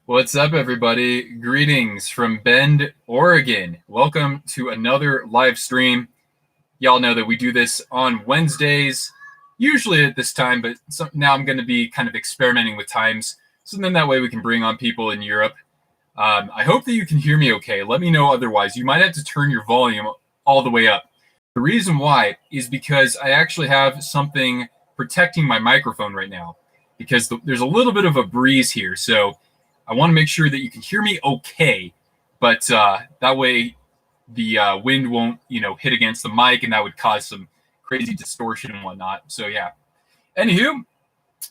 What's up, everybody? Greetings from Bend, Oregon. Welcome to another live stream. Y'all know that we do this on Wednesdays, usually at this time, but now I'm going to be kind of experimenting with times, so then that way we can bring on people in Europe. I hope that you can hear me okay. Let me know otherwise. You might have to turn your volume all the way up. The reason why is because I actually have something protecting my microphone right now, because there's a little bit of a breeze here, so I want to make sure that you can hear me okay, but that way the wind won't, hit against the mic, and that would cause some crazy distortion and whatnot. So yeah. Anywho,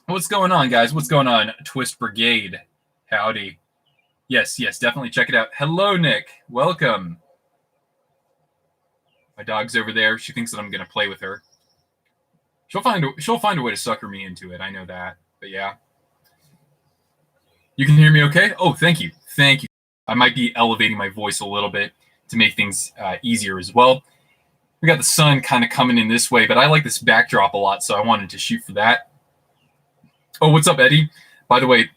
what's going on, guys? What's going on, Twist Brigade? Howdy. Yes, definitely check it out. Hello, Nick. Welcome. My dog's over there. She thinks that I'm gonna play with her. She'll find a way to sucker me into it. I know that. But yeah. You can hear me okay? Oh, thank you. I might be elevating my voice a little bit to make things easier as well. We got the sun kind of coming in this way, but I like this backdrop a lot, so I wanted to shoot for that. Oh, what's up, Eddie? By the way,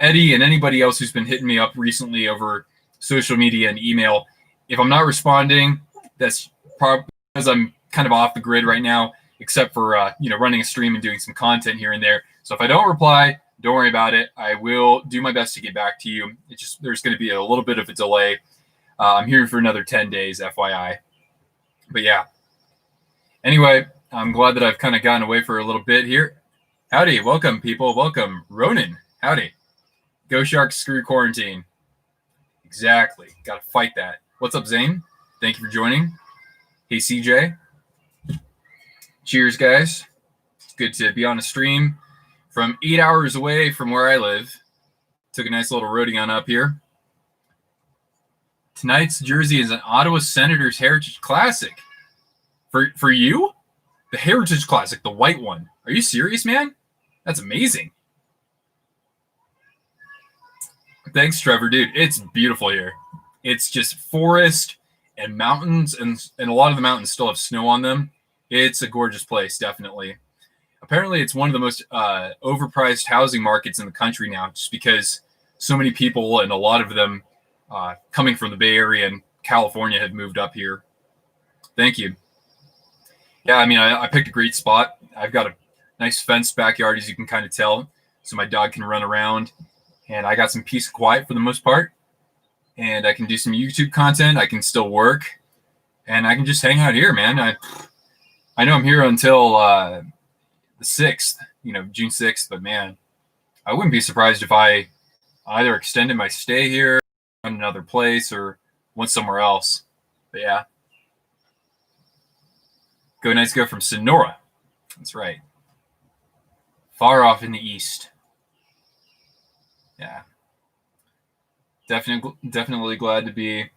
Eddie and anybody else who's been hitting me up recently over social media and email, if I'm not responding, that's probably because I'm kind of off the grid right now, except for running a stream and doing some content here and there. So if I don't reply, don't worry about it. I will do my best to get back to you. It's just there's going to be a little bit of a delay. I'm here for another 10 days, FYI. But yeah. Anyway, I'm glad that I've kind of gotten away for a little bit here. Howdy. Welcome, people. Welcome. Ronan. Howdy. Go Sharks, screw quarantine. Exactly. Got to fight that. What's up, Zane? Thank you for joining. Hey, CJ. Cheers, guys. It's good to be on a stream from 8 hours away from where I live. Took a nice little roadie on up here. Tonight's jersey is an Ottawa Senators Heritage Classic. For you? The Heritage Classic, the white one. Are you serious, man? That's amazing. Thanks, Trevor. Dude, it's beautiful here. It's just forest and mountains, and a lot of the mountains still have snow on them. It's a gorgeous place, definitely. Apparently, it's one of the most overpriced housing markets in the country now, just because so many people, and a lot of them coming from the Bay Area and California, have moved up here. Thank you. Yeah, I mean, I picked a great spot. I've got a nice fenced backyard, as you can kind of tell, so my dog can run around. And I got some peace and quiet for the most part. And I can do some YouTube content. I can still work. And I can just hang out here, man. I know I'm here until the 6th, June 6th, but man, I wouldn't be surprised if I either extended my stay here in another place or went somewhere else. But yeah. Go Knights go from Sonora. That's right. Far off in the east. Yeah. Definitely glad to be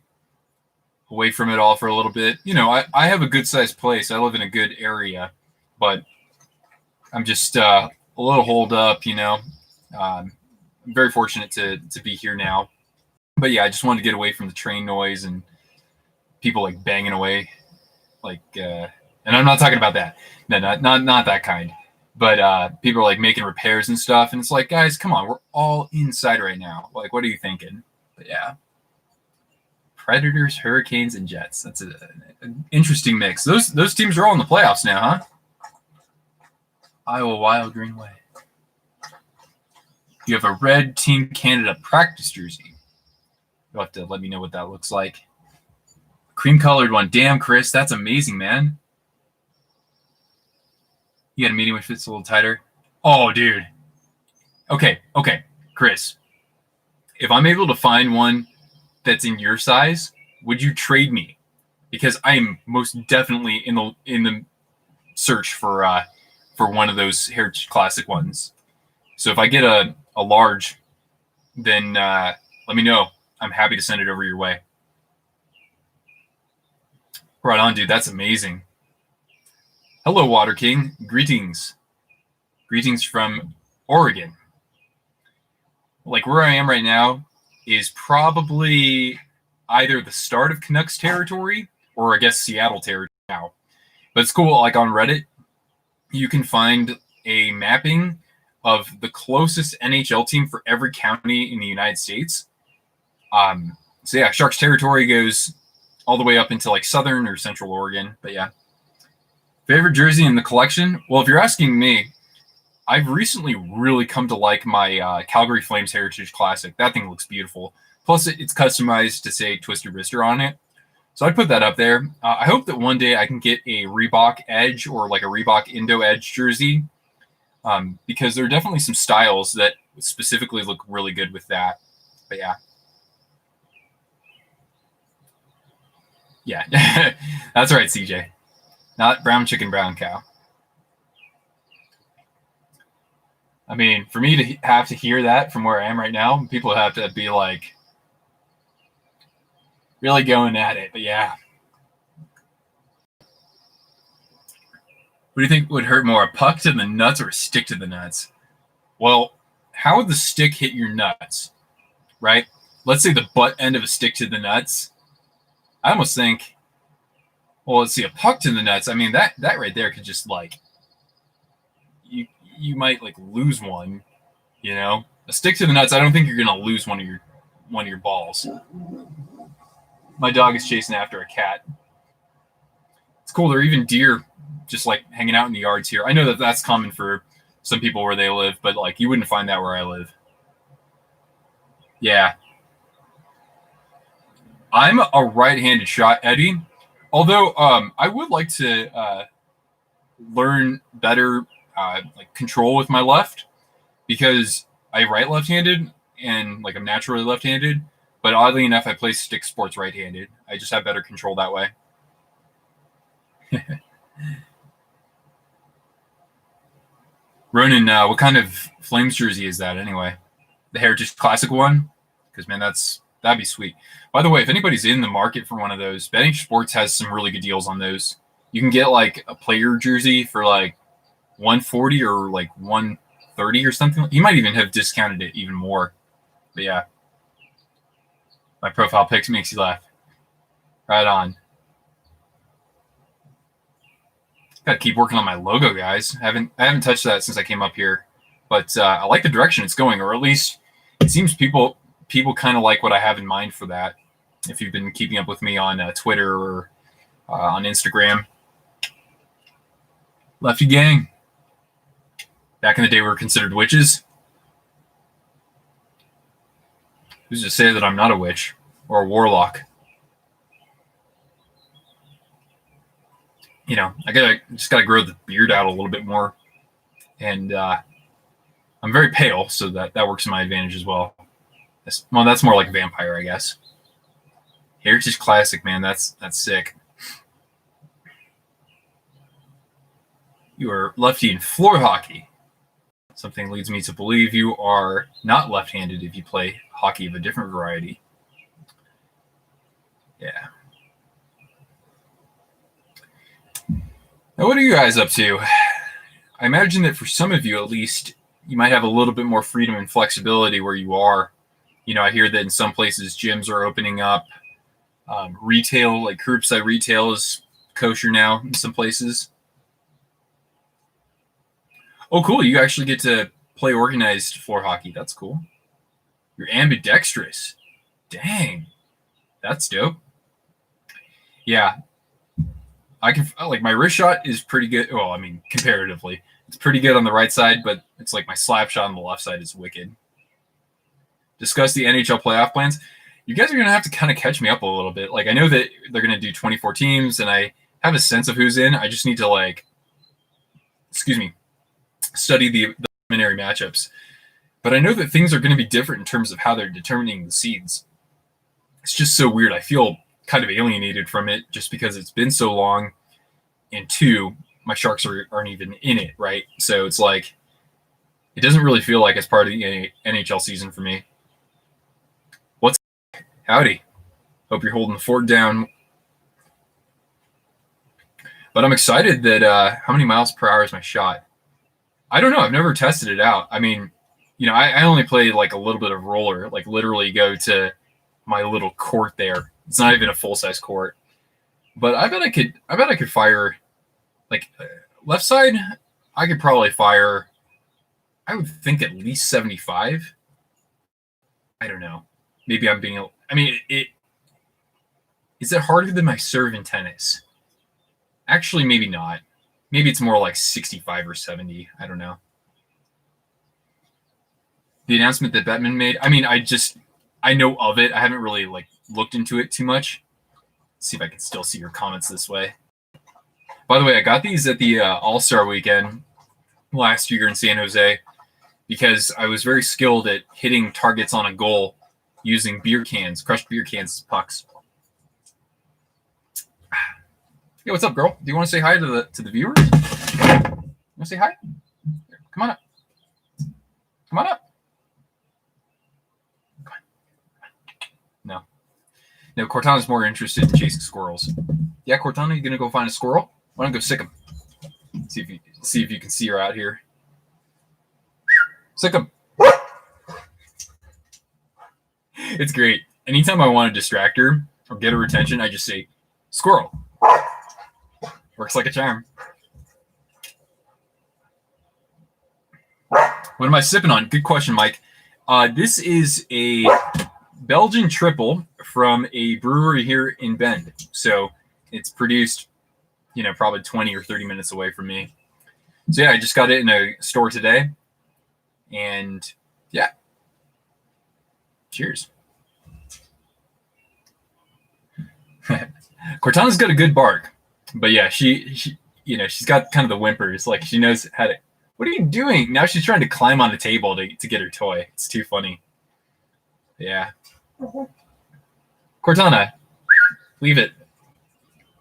away from it all for a little bit. I have a good sized place. I live in a good area, but I'm just a little holed up, I'm very fortunate to be here now. But yeah, I just wanted to get away from the train noise and people like banging away. And I'm not talking about that. No, not that kind. But people are like making repairs and stuff. And it's like, guys, come on, we're all inside right now. Like, what are you thinking? But yeah. Predators, Hurricanes, and Jets. That's an interesting mix. Those teams are all in the playoffs now, huh? Iowa Wild Greenway. You have a red Team Canada practice jersey. You'll have to let me know what that looks like. Cream-colored one. Damn, Chris, that's amazing, man. You got a medium which fits a little tighter. Oh, dude. Okay, Chris. If I'm able to find one that's in your size, would you trade me? Because I am most definitely in the search for one of those Heritage Classic ones. So if I get a large, then let me know. I'm happy to send it over your way. Right on, dude. That's amazing. Hello, Water King. Greetings. Greetings from Oregon. Like where I am right now is probably either the start of Canucks territory or I guess Seattle territory now. But it's cool. Like on Reddit, you can find a mapping of the closest NHL team for every county in the United States. So yeah, Sharks territory goes all the way up into like Southern or Central Oregon. But yeah, favorite jersey in the collection. Well, if you're asking me, I've recently really come to like my Calgary Flames Heritage Classic. That thing looks beautiful. Plus, it's customized to say Twister Brister on it. So I'd put that up there. I hope that one day I can get a Reebok Edge or like a Reebok Indo Edge jersey, because there are definitely some styles that specifically look really good with that. But yeah. Yeah, that's right, CJ. Not brown chicken, brown cow. I mean, for me to have to hear that from where I am right now, people have to be like really going at it. But yeah. What do you think would hurt more, a puck to the nuts or a stick to the nuts? Well, how would the stick hit your nuts, right? Let's say the butt end of a stick to the nuts. I almost think, well, let's see, a puck to the nuts. I mean, that right there could just like, you might like lose one, you know. A stick to the nuts, I don't think you're gonna lose one of your balls. My dog is chasing after a cat. It's cool. There are even deer just like hanging out in the yards here. I know that that's common for some people where they live, but like you wouldn't find that where I live. Yeah. I'm a right-handed shot, Eddie. Although I would like to learn better like control with my left, because I write left-handed and like I'm naturally left-handed. But oddly enough, I play stick sports right-handed. I just have better control that way. Ronan, what kind of Flames jersey is that anyway? The Heritage Classic one? Because man, that'd be sweet. By the way, if anybody's in the market for one of those, Betting Sports has some really good deals on those. You can get like a player jersey for like $140 or like $130 or something. You might even have discounted it even more. But yeah, my profile pics makes you laugh. Right on. Got to keep working on my logo, guys. I haven't touched that since I came up here, but I like the direction it's going, or at least it seems people kind of like what I have in mind for that. If you've been keeping up with me on Twitter or on Instagram. Lefty gang. Back in the day, we were considered witches. Who's to say that I'm not a witch or a warlock? You know, I just gotta grow the beard out a little bit more, and I'm very pale, so that works in my advantage as well. That's more like a vampire, I guess. Heritage Classic, man, that's sick. You are lefty in floor hockey. Something leads me to believe you are not left-handed if you play hockey of a different variety. Yeah. Now, what are you guys up to? I imagine that for some of you, at least, you might have a little bit more freedom and flexibility where you are. You know, I hear that in some places gyms are opening up. Retail, like curbside retail, is kosher now in some places. Oh, cool. You actually get to play organized floor hockey. That's cool. You're ambidextrous. Dang. That's dope. Yeah. I can, like, my wrist shot is pretty good. Well, I mean, comparatively, it's pretty good on the right side, but it's like my slap shot on the left side is wicked. Discuss the NHL playoff plans. You guys are going to have to kind of catch me up a little bit. Like, I know that they're going to do 24 teams, and I have a sense of who's in. I just need to, like, study the preliminary matchups. But I know that things are going to be different in terms of how they're determining the seeds. It's just so weird. I feel kind of alienated from it just because it's been so long. And two, my Sharks aren't even in it, right? So it's like, it doesn't really feel like it's part of the NHL season for me. What's howdy? Hope you're holding the fort down. But I'm excited that how many miles per hour is my shot? I don't know. I've never tested it out. I mean, you know, I only play like a little bit of roller, like literally go to my little court there. It's not even a full-size court. But I bet I could fire, like, left side, I could probably fire I would think at least 75. I don't know. Maybe I'm being. I mean, is it harder than my serve in tennis? Actually, maybe not. Maybe it's more like 65 or 70. I don't know. The announcement that Bettman made. I mean, I know of it. I haven't really like looked into it too much. Let's see if I can still see your comments this way. By the way, I got these at the All-Star weekend last year in San Jose because I was very skilled at hitting targets on a goal using beer cans, crushed beer cans as pucks. Hey, what's up, girl? Do you want to say hi to the viewers? You want to say hi? Here, come on up. Come on up. Come on. No, Cortana's more interested in chasing squirrels. Yeah, Cortana, you gonna go find a squirrel? Why don't you go sick him? See if you can see her out here. Sick him. It's great. Anytime I want to distract her or get her attention, I just say, squirrel. Works like a charm. What am I sipping on? Good question, Mike. This is a Belgian triple from a brewery here in Bend. So it's produced, probably 20 or 30 minutes away from me. So yeah, I just got it in a store today. And yeah. Cheers. Cortana's got a good bark. But yeah, she's got kind of the whimpers. Like she knows how to. What are you doing? Now she's trying to climb on the table to get her toy. It's too funny. Yeah. Cortana, leave it.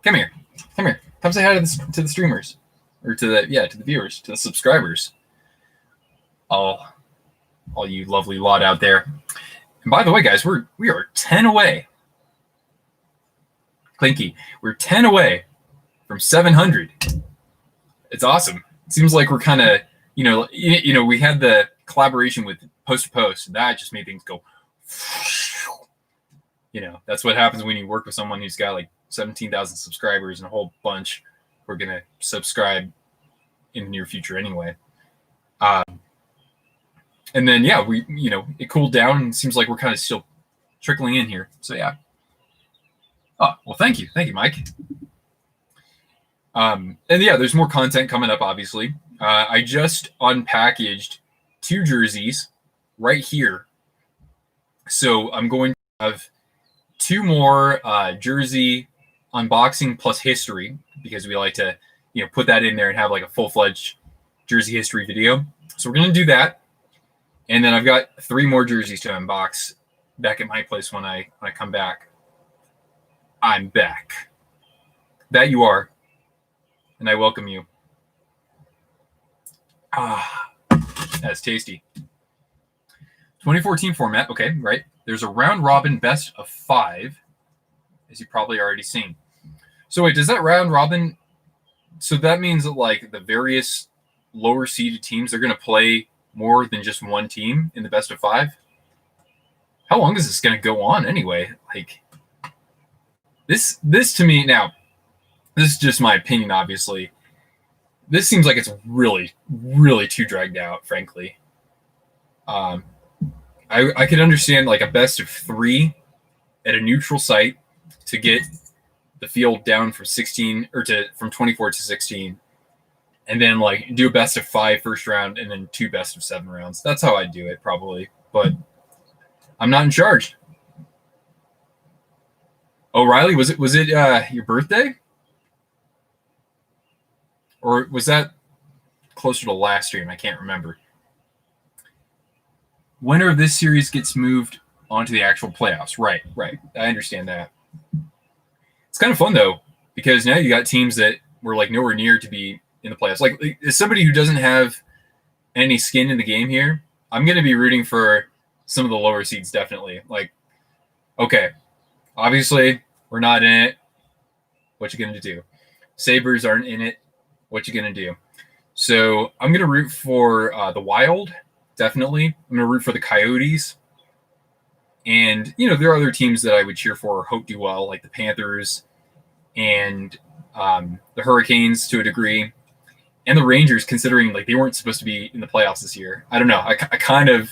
Come here. Come say hi to the streamers, or to the viewers, to the subscribers. All you lovely lot out there. And by the way, guys, we are 10 away. Clinky, we're 10 away from 700. It's awesome. It seems like we're kind of, we had the collaboration with Post to Post, and that just made things go. That's what happens when you work with someone who's got like 17,000 subscribers and a whole bunch who are gonna subscribe in the near future anyway. And then we it cooled down and seems like we're kind of still trickling in here. So yeah. Oh well, thank you, Mike. And yeah, there's more content coming up. Obviously, I just unpackaged 2 jerseys right here, so I'm going to have 2 more jersey unboxing plus history, because we like to put that in there and have like a full-fledged jersey history video. So we're going to do that. And then I've got 3 more jerseys to unbox back at my place when I come back. I'm back. That you are. And I welcome you. That's tasty. 2014 format. Okay, right. There's a round robin best of 5, as you've probably already seen. So wait, does that round robin? So that means that like the various lower seeded teams are going to play more than just one team in the best of 5? How long is this going to go on anyway? Like this to me now, this is just my opinion, obviously. This seems like it's really, really too dragged out, frankly. I could understand like a best of 3 at a neutral site to get the field down from 16 or from 24 to 16. And then like do a best of 5 first round and then 2 best of 7 rounds. That's how I'd do it probably, but I'm not in charge. Oh, Riley, was it your birthday? Or was that closer to last stream? I can't remember. Winner of this series gets moved onto the actual playoffs. Right. I understand that. It's kind of fun though, because now you got teams that were like nowhere near to be in the playoffs. Like, as somebody who doesn't have any skin in the game here, I'm going to be rooting for some of the lower seeds, definitely. Like, okay, obviously we're not in it. What you going to do? Sabres aren't in it. What you going to do? So I'm going to root for the Wild, definitely. I'm going to root for the Coyotes. And, there are other teams that I would cheer for or hope do well, like the Panthers and the Hurricanes to a degree. and the Rangers, considering like they weren't supposed to be in the playoffs this year. I don't know. I kind of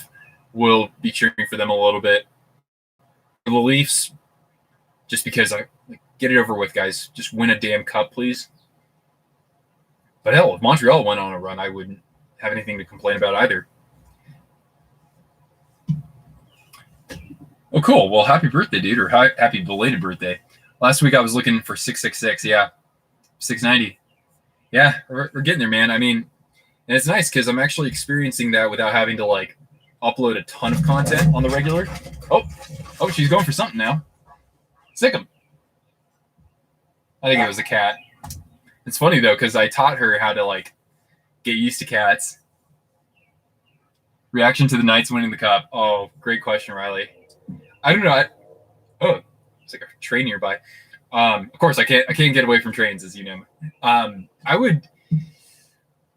will be cheering for them a little bit. The Leafs, just because I like, get it over with, guys. Just win a damn cup, please. But hell, if Montreal went on a run, I wouldn't have anything to complain about either. Oh, cool. Well, happy birthday, dude, or happy belated birthday. Last week I was looking for 666. Yeah, 690. Yeah, we're getting there, man. I mean, and it's nice because I'm actually experiencing that without having to like upload a ton of content on the regular. Oh, she's going for something now. Sick 'em. I think it was a cat. It's funny though because I taught her how to like get used to cats. Reaction to the Knights winning the cup. Oh, great question, Riley. I don't know. It's like a train nearby. Of course, I can't get away from trains, as you know. I would.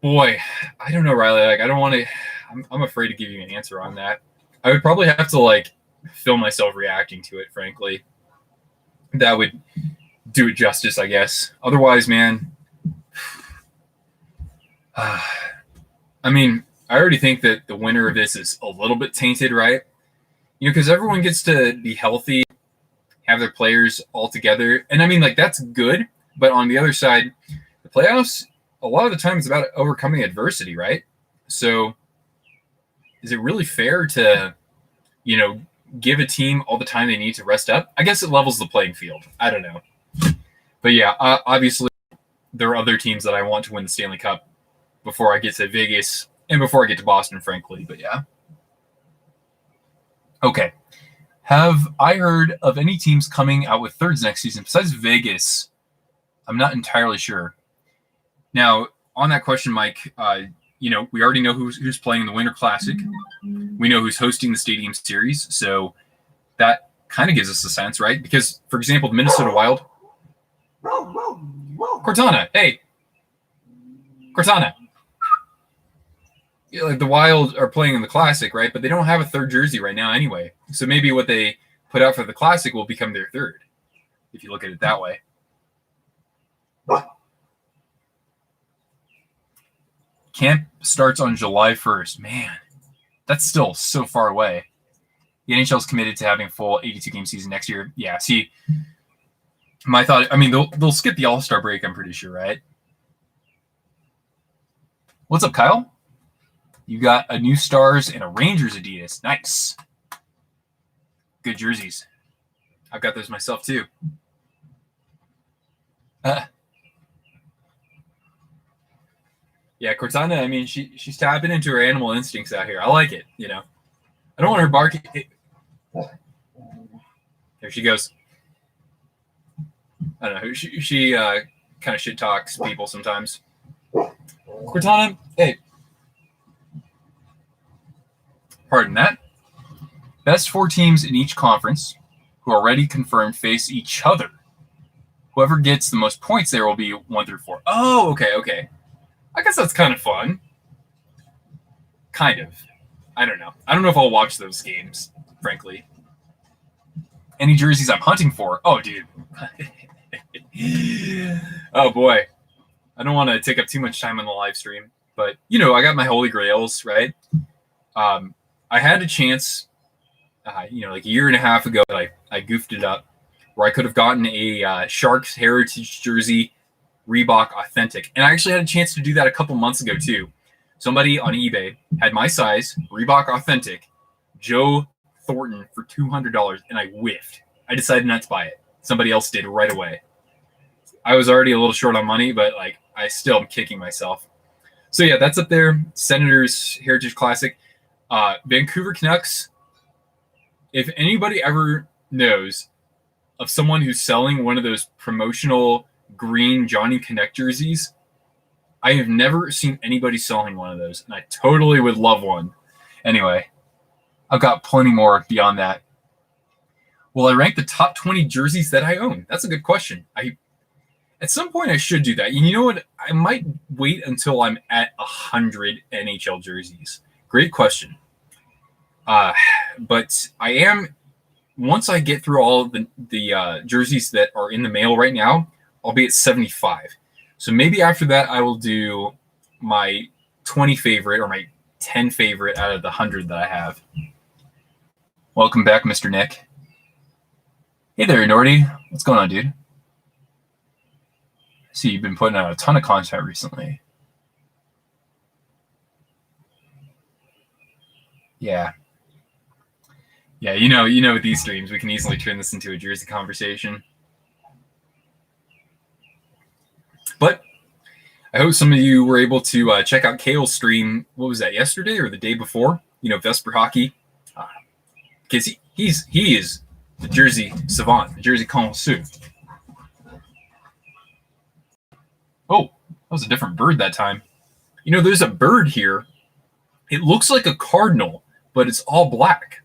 Boy, I don't know, Riley. Like, I don't want to. I'm afraid to give you an answer on that. I would probably have to like film myself reacting to it. Frankly, that would do it justice, I guess. Otherwise, man. I mean, I already think that the winner of this is a little bit tainted, right? You know, because everyone gets to be healthy, have their players all together. And I mean, like, that's good. But on the other side, the playoffs, a lot of the time, it's about overcoming adversity, right? So is it really fair to, you know, give a team all the time they need to rest up? I guess it levels the playing field. I don't know. But yeah, obviously, there are other teams that I want to win the Stanley Cup before I get to Vegas and before I get to Boston, frankly. But yeah. Okay. Have I heard of any teams coming out with thirds next season besides Vegas? I'm not entirely sure. Now, on that question, Mike, you know, we already know who's playing in the Winter Classic. We know who's hosting the Stadium Series. So that kind of gives us a sense, right? Because, for example, the Minnesota Wild. Cortana, hey. Cortana. Yeah, like the Wild are playing in the Classic, right? But they don't have a third jersey right now anyway. So maybe what they put out for the Classic will become their third, if you look at it that way. Camp starts on July 1st. Man, that's still so far away. The NHL is committed to having a full 82-game season next year. Yeah, see, my thought, I mean, they'll skip the All-Star break, I'm pretty sure, right? What's up, Kyle? You got a new Stars and a Rangers Adidas. Nice. Good jerseys. I've got those myself, too. Yeah, Cortana, I mean, she's tapping into her animal instincts out here. I like it, you know. I don't want her barking. There she goes. I don't know. She kind of shit talks people sometimes. Cortana, hey. Pardon that. Best 4 teams in each conference who are already confirmed face each other. Whoever gets the most points there will be 1 through 4. Oh, okay. I guess that's kind of fun. Kind of. I don't know. I don't know if I'll watch those games, frankly. Any jerseys I'm hunting for? Oh, dude. Oh, boy. I don't want to take up too much time on the live stream. But, you know, I got my holy grails, right? I had a chance, you know, like a year and a half ago, I goofed it up, where I could have gotten a Sharks Heritage jersey, Reebok Authentic. And I actually had a chance to do that a couple months ago, too. Somebody on eBay had my size, Reebok Authentic, Joe Thornton for $200, and I whiffed. I decided not to buy it. Somebody else did right away. I was already a little short on money, but like I still am kicking myself. So yeah, that's up there. Senators Heritage Classic. Vancouver Canucks. If anybody ever knows of someone who's selling one of those promotional green Johnny Connect jerseys, I have never seen anybody selling one of those, and I totally would love one. Anyway, I've got plenty more beyond that. Will I rank the top 20 jerseys that I own? That's a good question. At some point I should do that. And you know what? I might wait until I'm at 100 NHL jerseys. Great question. But I am, once I get through all of the jerseys that are in the mail right now, I'll be at 75. So maybe after that I will do my 20 favorite or my 10 favorite out of the 100 that I have. Welcome back, Mr. Nick. Hey there, Nordy. What's going on, dude? I see you've been putting out a ton of content recently. Yeah. Yeah, you know, with these streams, we can easily turn this into a jersey conversation. But I hope some of you were able to check out Kale's stream. What was that, yesterday or the day before? Vesper Hockey. Because he is the jersey savant, the jersey connoisseur. Oh, that was a different bird that time. There's a bird here. It looks like a cardinal, but it's all black.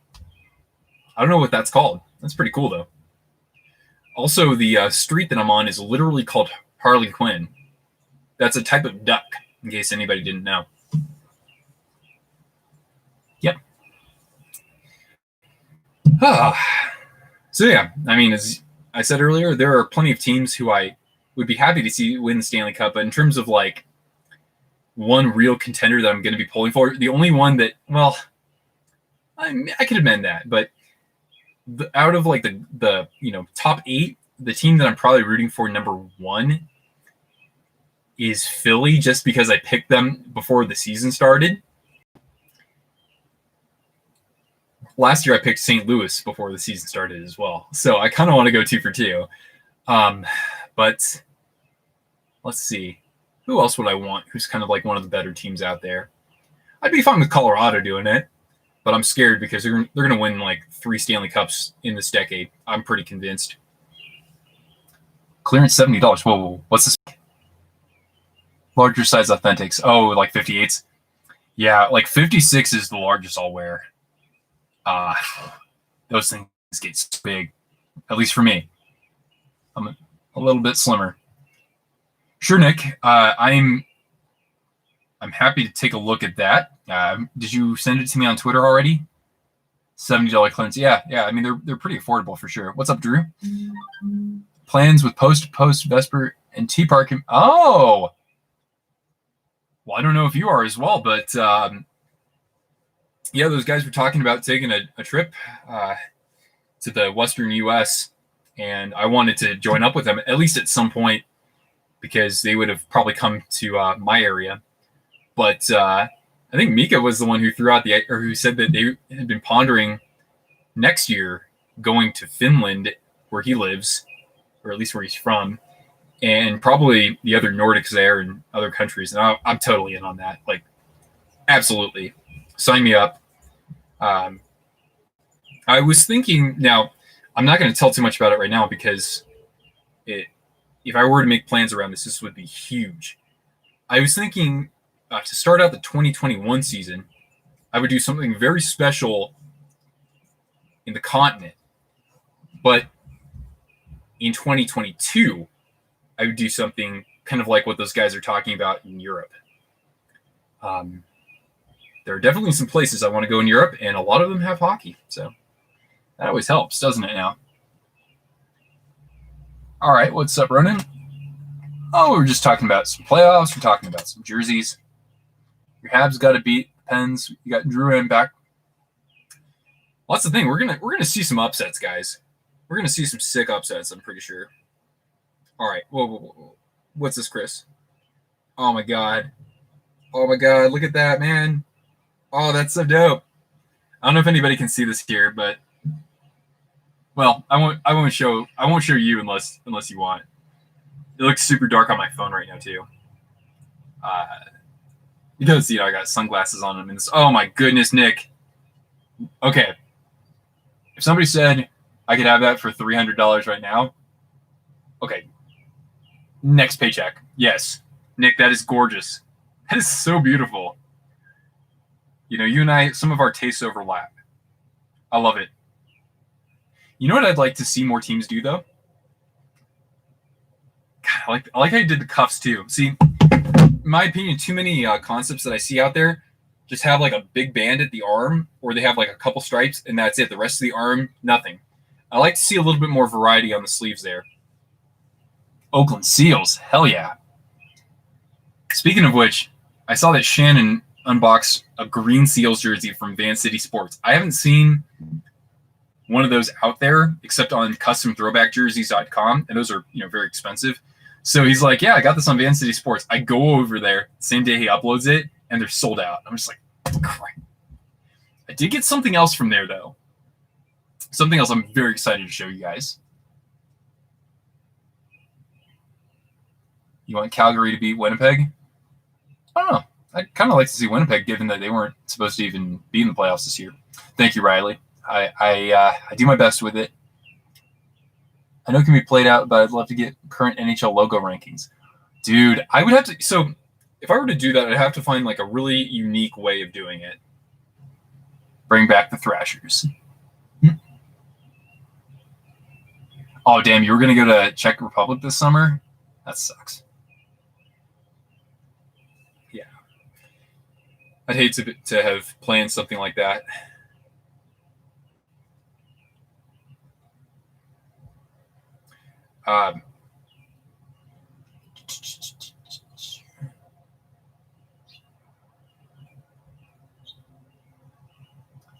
I don't know what that's called. That's pretty cool, though. Also, the street that I'm on is literally called Harley Quinn. That's a type of duck, in case anybody didn't know. Yep. So, yeah, I mean, as I said earlier, there are plenty of teams who I would be happy to see win the Stanley Cup, but in terms of, like, one real contender that I'm going to be pulling for, the only one that, well, I could amend that, but out of, like, the top 8, the team that I'm probably rooting for number 1 is Philly, just because I picked them before the season started. Last year I picked St. Louis before the season started as well. So I kind of want to go 2 for 2. But let's see. Who else would I want who's kind of like one of the better teams out there? I'd be fine with Colorado doing it, but I'm scared because they're going to win like 3 Stanley Cups in this decade. I'm pretty convinced. Clearance $70. Whoa, what's this? Larger size authentics. Oh, like 58s. Yeah, like 56 is the largest I'll wear. Those things get so big, at least for me. I'm a little bit slimmer. Sure, Nick. I'm happy to take a look at that. Did you send it to me on Twitter already? $70 clearance. Yeah. I mean, they're pretty affordable for sure. What's up, Drew? Plans with post Vesper and T Park. Oh, well, I don't know if you are as well, but yeah, those guys were talking about taking a trip to the Western U.S., and I wanted to join up with them at least at some point because they would have probably come to my area. But I think Mika was the one who who said that they had been pondering next year going to Finland, where he lives, or at least where he's from, and probably the other Nordics there and other countries. And I'm totally in on that. Like, absolutely. Sign me up. I was thinking, now, I'm not going to tell too much about it right now because if I were to make plans around this would be huge. I was thinking to start out the 2021 season, I would do something very special in the continent. But in 2022, I would do something kind of like what those guys are talking about in Europe. There are definitely some places I want to go in Europe, and a lot of them have hockey. So that always helps, doesn't it now? All right, what's up, Ronan? Oh, we're just talking about some playoffs. We're talking about some jerseys. Your Habs got to beat the Pens. You got Drew M back. Well, that's the thing. We're gonna see some upsets, guys. We're gonna see some sick upsets, I'm pretty sure. All right. Whoa. What's this, Chris? Oh my god. Look at that, man. Oh, that's so dope. I don't know if anybody can see this here, but well, I won't show you unless you want. It looks super dark on my phone right now too. Because I got sunglasses on them, and oh my goodness, Nick. Okay. If somebody said I could have that for $300 right now, okay. Next paycheck. Yes. Nick, that is gorgeous. That is so beautiful. You and I, some of our tastes overlap. I love it. You know what I'd like to see more teams do, though? God, I like how you did the cuffs, too. See, in my opinion, too many concepts that I see out there just have like a big band at the arm, or they have like a couple stripes, and that's it. The rest of the arm, nothing. I like to see a little bit more variety on the sleeves there. Oakland Seals, hell yeah. Speaking of which, I saw that Shannon unboxed a green Seals jersey from Van City Sports. I haven't seen one of those out there except on customthrowbackjerseys.com, and those are very expensive. So he's like, yeah, I got this on Van City Sports. I go over there, same day he uploads it, and they're sold out. I'm just like, crap. I did get something else from there, though. Something else I'm very excited to show you guys. You want Calgary to beat Winnipeg? I don't know. I'd kind of like to see Winnipeg, given that they weren't supposed to even be in the playoffs this year. Thank you, Riley. I do my best with it. I know it can be played out, but I'd love to get current NHL logo rankings. Dude, I would have to. So if I were to do that, I'd have to find like a really unique way of doing it. Bring back the Thrashers. Oh, damn, you were going to go to Czech Republic this summer? That sucks. Yeah. I'd hate to have planned something like that. I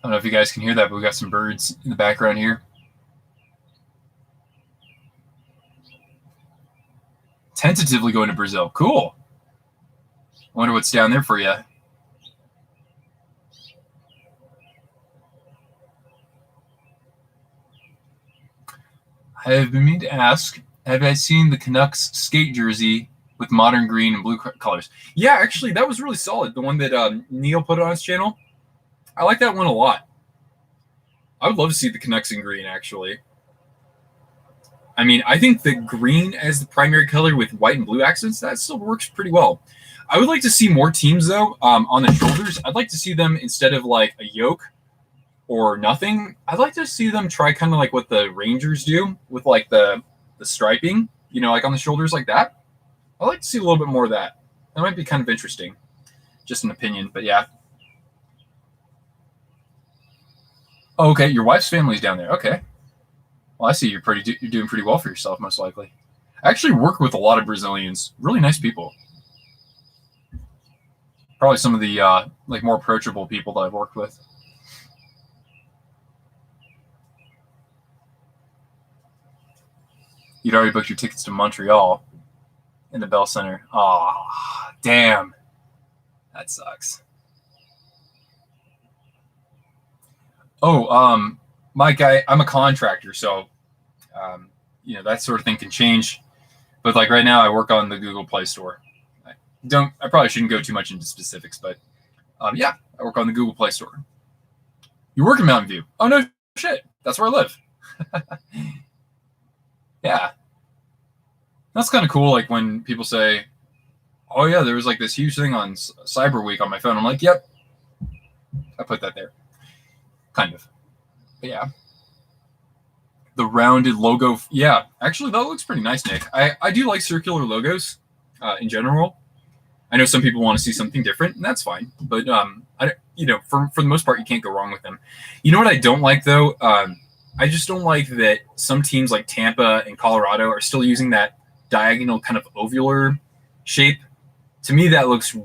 don't know if you guys can hear that, but we got some birds in the background here. Tentatively going to Brazil. Cool. I wonder what's down there for you. I have been meaning to ask, have I seen the Canucks skate jersey with modern green and blue colors? Yeah, actually, that was really solid. The one that Neil put on his channel. I like that one a lot. I would love to see the Canucks in green, actually. I mean, I think the green as the primary color with white and blue accents, that still works pretty well. I would like to see more teams, though, on the shoulders. I'd like to see them, instead of like a yoke or nothing, I'd like to see them try kind of like what the Rangers do with like the striping, like on the shoulders like that. I'd like to see a little bit more of that. That might be kind of interesting. Just an opinion, but yeah. Oh, okay, your wife's family's down there. Okay. Well, I see you're doing pretty well for yourself, most likely. I actually work with a lot of Brazilians. Really nice people. Probably some of the like more approachable people that I've worked with. You'd already booked your tickets to Montreal in the Bell Center. Oh, damn. That sucks. Oh, Mike, I'm a contractor, so that sort of thing can change. But like right now, I work on the Google Play Store. I probably shouldn't go too much into specifics, but yeah, I work on the Google Play Store. You work in Mountain View? Oh no, shit, that's where I live. Yeah, that's kind of cool. Like when people say, "Oh yeah, there was like this huge thing on Cyber Week on my phone," I'm like, "Yep, I put that there." Kind of, but yeah. The rounded logo, yeah, actually that looks pretty nice, Nick. I do like circular logos in general. I know some people want to see something different, and that's fine. But for the most part, you can't go wrong with them. You know what I don't like though? I just don't like that some teams like Tampa and Colorado are still using that diagonal kind of ovular shape. To me, that looks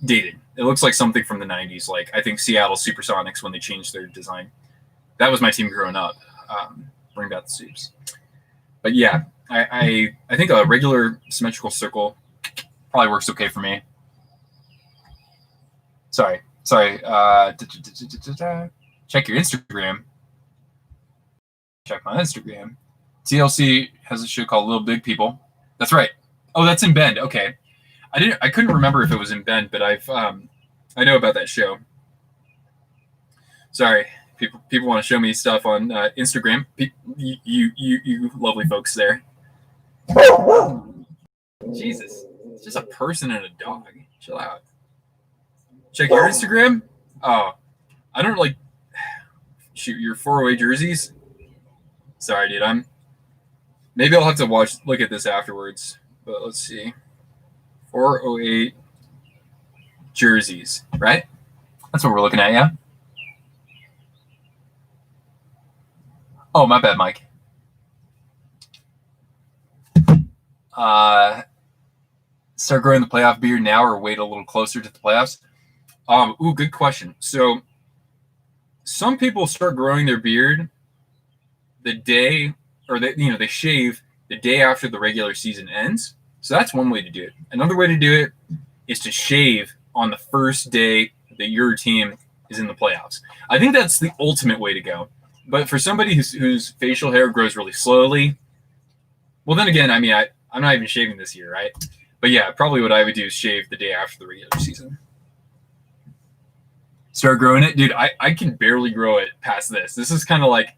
dated. It looks like something from the 90s. Like I think Seattle Supersonics when they changed their design. That was my team growing up. Bring back the Soups. But yeah, I think a regular symmetrical circle probably works okay for me. Sorry. Check your Instagram. Check my Instagram. TLC has a show called Little Big People. That's right. Oh, that's in Bend. Okay. I couldn't remember if it was in Bend, but I know about that show. Sorry. People want to show me stuff on Instagram. You lovely folks there. Jesus, it's just a person and a dog. Chill out. Check your Instagram. Oh, I don't like shoot your 408 jerseys. Sorry, dude. Maybe I'll have to look at this afterwards. But let's see. 408 jerseys, right? That's what we're looking at, yeah. Oh, my bad, Mike. Start growing the playoff beard now or wait a little closer to the playoffs? Good question. So some people start growing their beard the day, or they shave the day after the regular season ends. So that's one way to do it. Another way to do it is to shave on the first day that your team is in the playoffs. I think that's the ultimate way to go. But for somebody whose facial hair grows really slowly, well, then again, I mean, I'm not even shaving this year, right? But yeah, probably what I would do is shave the day after the regular season. Start growing it. Dude, I can barely grow it past this. This is kind of like,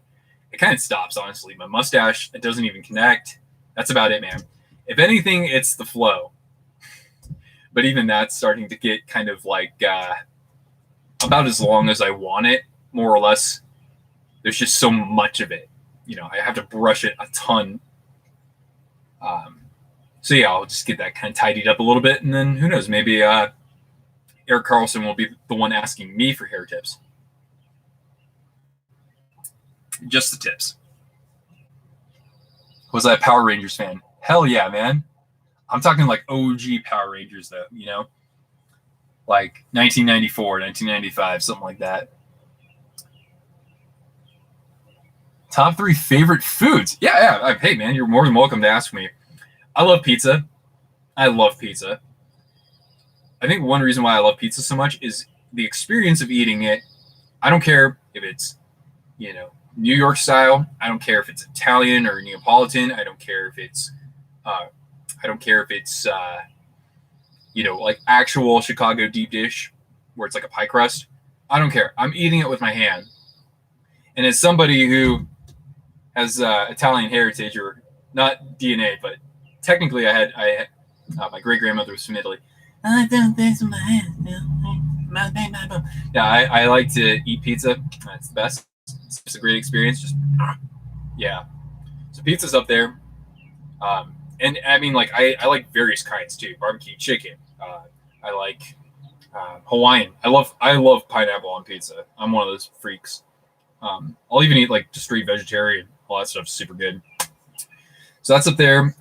it kind of stops, honestly. My mustache, it doesn't even connect. That's about it, man. If anything, it's the flow. But even that's starting to get kind of like about as long as I want it, more or less. There's just so much of it. I have to brush it a ton. So yeah, I'll just get that kind of tidied up a little bit, and then who knows, maybe Eric Carlson will be the one asking me for hair tips. Just the tips. Was I a Power Rangers fan? Hell yeah, man. I'm talking like OG Power Rangers, though, like 1994, 1995, something like that. Top 3 favorite foods? Yeah. Hey, man, you're more than welcome to ask me. I love pizza. I love pizza. I think one reason why I love pizza so much is the experience of eating it. I don't care if it's, New York style. I don't care if it's Italian or Neapolitan. I don't care if it's, like actual Chicago deep dish where it's like a pie crust. I don't care. I'm eating it with my hand. And as somebody who has Italian heritage, or not DNA, but technically I had my great grandmother was from Italy. I like doing things with my hands. Yeah, I like to eat pizza. It's the best. It's just a great experience. Yeah. So pizza's up there. And I mean, like I like various kinds too. Barbecue chicken. I like Hawaiian. I love pineapple on pizza. I'm one of those freaks. I'll even eat like just straight vegetarian. All that stuff's super good. So that's up there.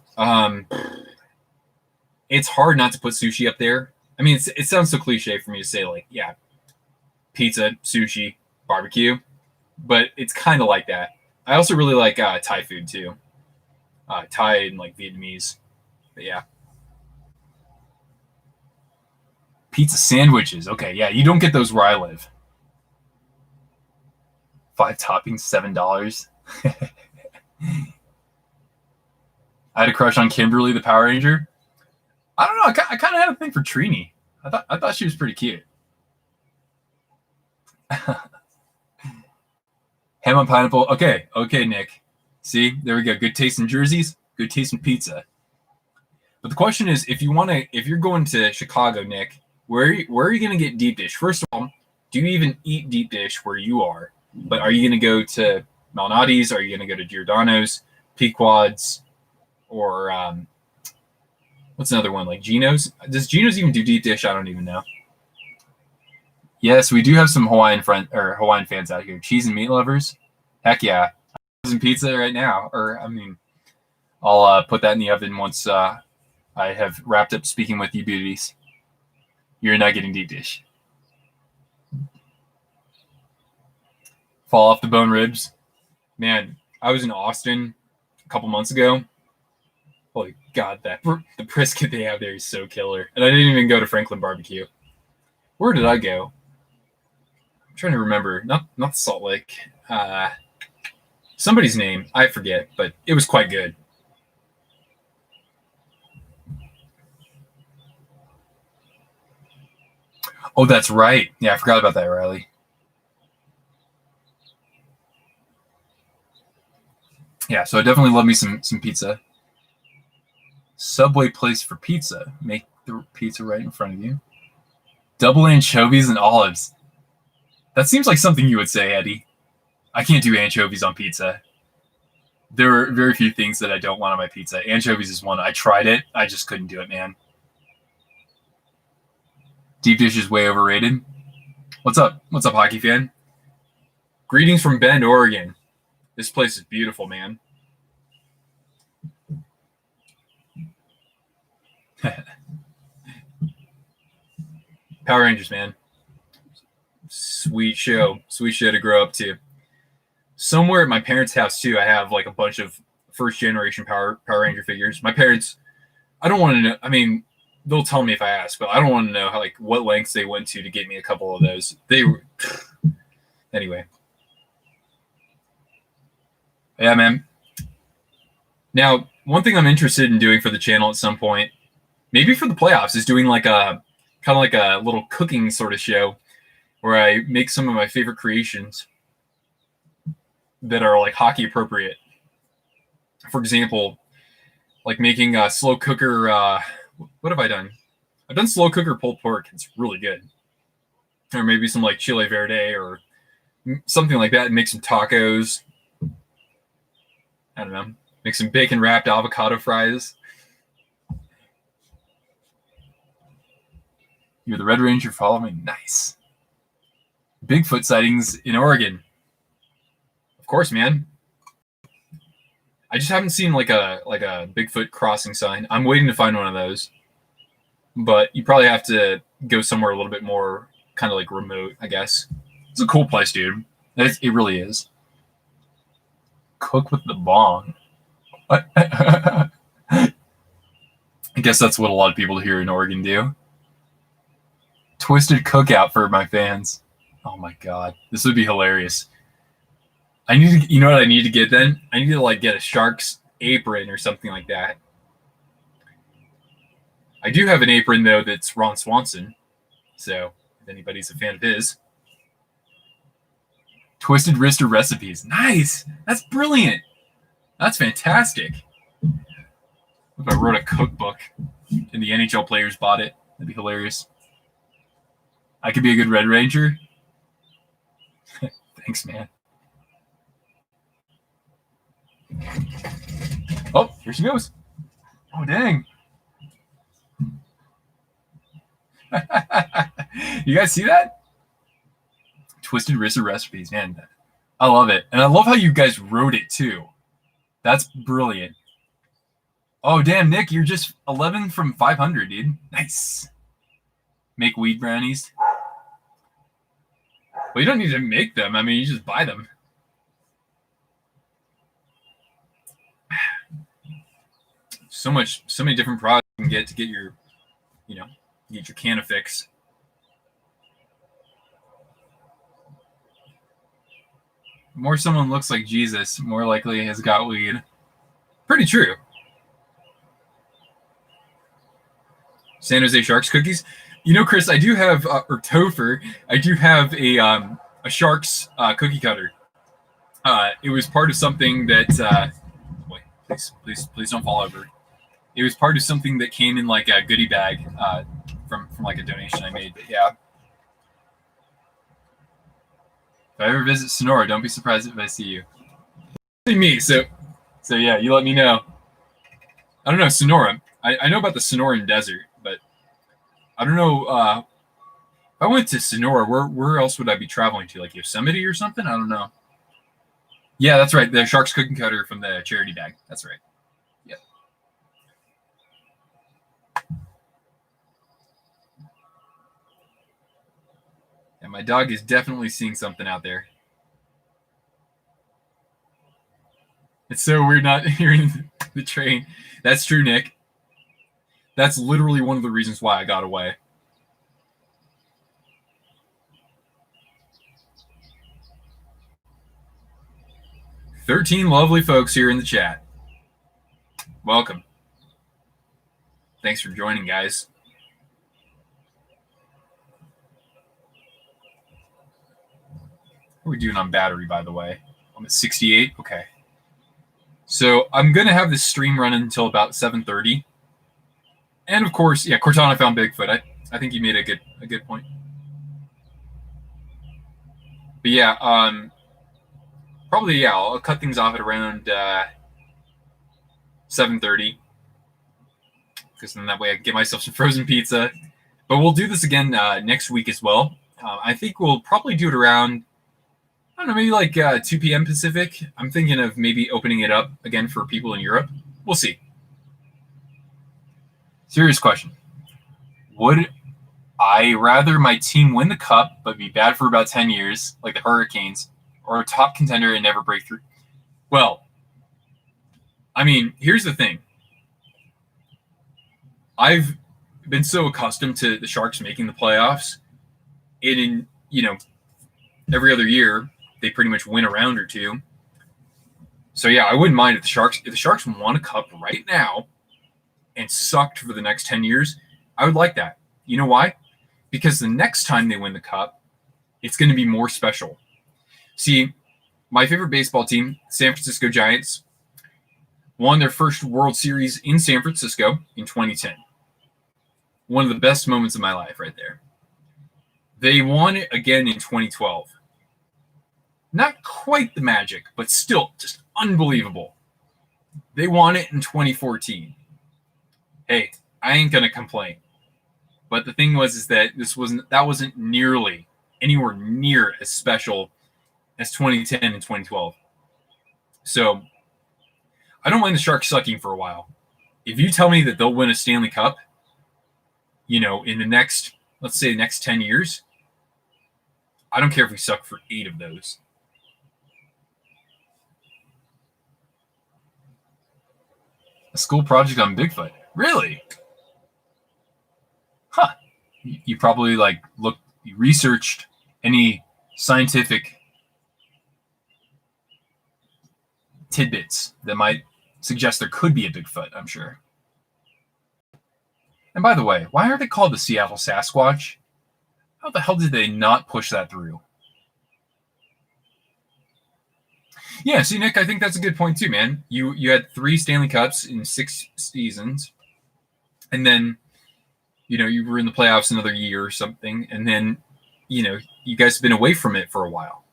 It's hard not to put sushi up there. I mean, it sounds so cliche for me to say, like, yeah, pizza, sushi, barbecue, but it's kind of like that. I also really like Thai food too. Thai and like Vietnamese. But yeah. Pizza sandwiches. Okay, yeah, you don't get those where I live. 5 toppings, $7. I had a crush on Kimberly, the Power Ranger. I don't know. I kind of had a thing for Trini. I thought she was pretty cute. Ham on pineapple. Okay, Nick. See, there we go. Good taste in jerseys. Good taste in pizza. But the question is, if you're going to Chicago, Nick, where are you going to get deep dish? First of all, do you even eat deep dish where you are? But are you going to go to Malnati's? Are you going to go to Giordano's, Pequod's, or what's another one, like Geno's? Does Geno's even do deep dish? I don't even know. Yes, we do have some Hawaiian fans out here. Cheese and meat lovers. Heck yeah. I'm using pizza right now. Or, I mean, I'll put that in the oven once I have wrapped up speaking with you beauties. You're not getting deep dish. Fall off the bone ribs. Man, I was in Austin a couple months ago. Holy God, the brisket they have there is so killer. And I didn't even go to Franklin Barbecue. Where did I go? I'm trying to remember. Not Salt Lake. Somebody's name. I forget, but it was quite good. Oh, that's right. Yeah, I forgot about that, Riley. Yeah, so I definitely love me some pizza. Subway place for pizza. Make the pizza right in front of you. Double anchovies and olives. That seems like something you would say, Eddie. I can't do anchovies on pizza. There are very few things that I don't want on my pizza. Anchovies is one. I tried it. I just couldn't do it, man. Deep dish is way overrated. What's up? What's up, hockey fan? Greetings from Bend, Oregon. This place is beautiful, man. Power Rangers, man. Sweet show to grow up to. Somewhere at my parents' house too, I have like a bunch of first generation Power Ranger figures. My parents, I don't want to know. I mean, they'll tell me if I ask, but I don't want to know how, like, what lengths they went to get me a couple of those. They were anyway. Yeah, man. Now, one thing I'm interested in doing for the channel at some point, maybe for the playoffs, is doing like a kind of like a little cooking sort of show where I make some of my favorite creations that are like hockey appropriate. For example, like making a slow cooker. What have I done? I've done slow cooker pulled pork. It's really good. Or maybe some like chile verde or something like that. And make some tacos. I don't know. Make some bacon wrapped avocado fries. You're the Red Ranger. Follow me. Nice. Bigfoot sightings in Oregon. Of course, man. I just haven't seen like a Bigfoot crossing sign. I'm waiting to find one of those. But you probably have to go somewhere a little bit more kind of like remote, I guess. It's a cool place, dude. It really is. Cook with the bong. I guess that's what a lot of people here in Oregon do. Twisted cookout for my fans. Oh my god, this would be hilarious. I need to, you know what I need to get then? I need to like get a shark's apron or something like that. I do have an apron though that's Ron Swanson, so if anybody's a fan of his. Twisted wrister recipes. Nice. That's brilliant. That's fantastic. If I wrote a cookbook and the NHL players bought it, that'd be hilarious. I could be a good Red Ranger. Thanks, man. Oh, here she goes. Oh, dang. You guys see that? Twisted wrister recipes, man. I love it. And I love how you guys wrote it, too. That's brilliant. Oh, damn, Nick, you're just 11 from 500, dude. Nice. Make weed brownies. Well, you don't need to make them. I mean, you just buy them. So many different products you can get to get your, get your can of fix. The more someone looks like Jesus, more likely has got weed. Pretty true. San Jose Sharks cookies. You know, Chris, I do have, or Topher, I do have a Sharks cookie cutter. It was part of something that, wait, please don't fall over. It was part of something that came in like a goodie bag from like a donation I made. But yeah. If I ever visit Sonora, don't be surprised if I see you. See me, so yeah, you let me know. I don't know, Sonora. I know about the Sonoran Desert, but I don't know. If I went to Sonora, where else would I be traveling to? Like Yosemite or something? I don't know. Yeah, that's right. The Sharks cookie cutter from the charity bag. That's right. Yeah. And my dog is definitely seeing something out there. It's so weird not hearing the train. That's true, Nick. That's literally one of the reasons why I got away. "13 lovely folks here in the chat. Welcome. Thanks for joining, guys. What are we doing on battery, by the way? I'm at 68. Okay. So I'm going to have this stream run until about 7:30. And of course, yeah, Cortana found Bigfoot. I think you made a good point. But yeah, probably, yeah, I'll cut things off at around 7:30. Because then that way I can get myself some frozen pizza. But we'll do this again next week as well. I think we'll probably do it around, I don't know, maybe like 2 p.m. Pacific. I'm thinking of maybe opening it up again for people in Europe. We'll see. Serious question. Would I rather my team win the cup but be bad for about 10 years, like the Hurricanes, or a top contender and never break through. Well, I mean, here's the thing. I've been so accustomed to the Sharks making the playoffs, and every other year they pretty much win a round or two. So yeah, I wouldn't mind if the Sharks won a cup right now and sucked for the next 10 years. I would like that. You know why? Because the next time they win the cup, it's going to be more special. See, my favorite baseball team, San Francisco Giants, won their first World Series in San Francisco in 2010. One of the best moments of my life right there. They won it again in 2012. Not quite the magic, but still just unbelievable. They won it in 2014. Hey, I ain't going to complain. But the thing was that that wasn't nearly anywhere near as special as 2010 and 2012. So I don't mind the Sharks sucking for a while. If you tell me that they'll win a Stanley Cup, in the next, let's say, next 10 years, I don't care if we suck for 8 of those. A school project on Bigfoot. Really? Huh. You probably you researched any scientific tidbits that might suggest there could be a Bigfoot, I'm sure. And by the way, why are they called the Seattle Sasquatch? How the hell did they not push that through? Yeah, see, Nick, I think that's a good point too, man. You had 3 Stanley Cups in 6 seasons, and then, you were in the playoffs another year or something, and then, you guys have been away from it for a while.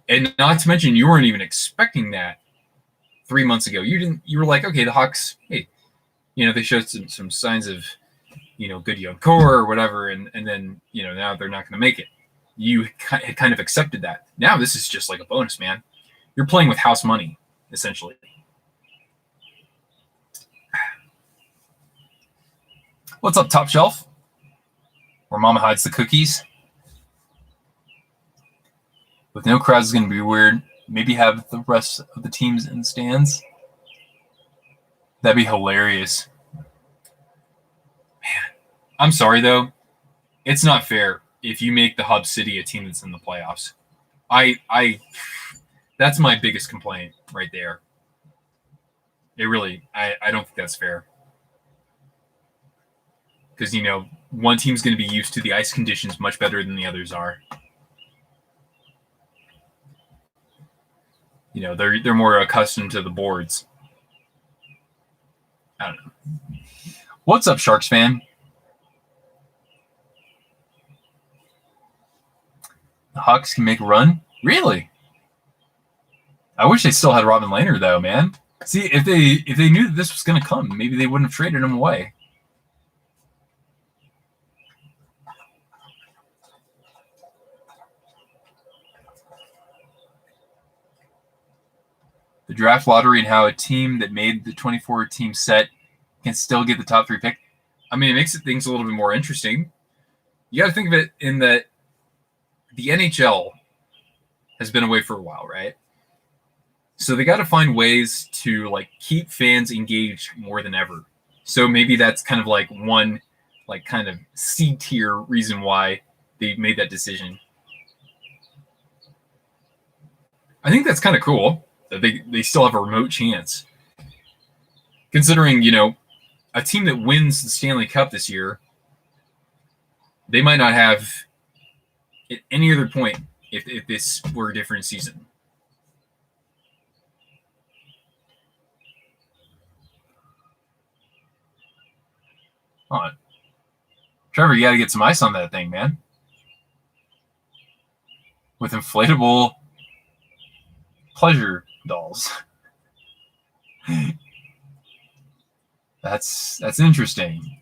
And not to mention, you weren't even expecting that 3 months ago. You were like, okay, the Hawks, hey, they showed some signs of, good young core or whatever, and then, now they're not going to make it. You had kind of accepted that. Now this is just like a bonus, man. You're playing with house money, essentially. What's up, Top Shelf? Where Mama hides the cookies. With no crowds is going to be weird. Maybe have the rest of the teams in the stands. That'd be hilarious. Man, I'm sorry, though. It's not fair if you make the hub city a team that's in the playoffs. That's my biggest complaint right there. I don't think that's fair. Because, one team's going to be used to the ice conditions much better than the others are. They're more accustomed to the boards. I don't know. What's up, Sharks fan? The Hawks can make a run? Really? I wish they still had Robin Lehner, though, man. See, if they knew that this was going to come, maybe they wouldn't have traded him away. The draft lottery and how a team that made the 24 team set can still get the top 3 pick. I mean, it makes things a little bit more interesting. You got to think of it in that the NHL has been away for a while, right? So they got to find ways to keep fans engaged more than ever. So maybe that's kind of one kind of C tier reason why they made that decision. I think that's kind of cool that they still have a remote chance. Considering, a team that wins the Stanley Cup this year, they might not have at any other point if this were a different season. Come on. Trevor, you got to get some ice on that thing, man. With inflatable pleasure dolls. That's interesting.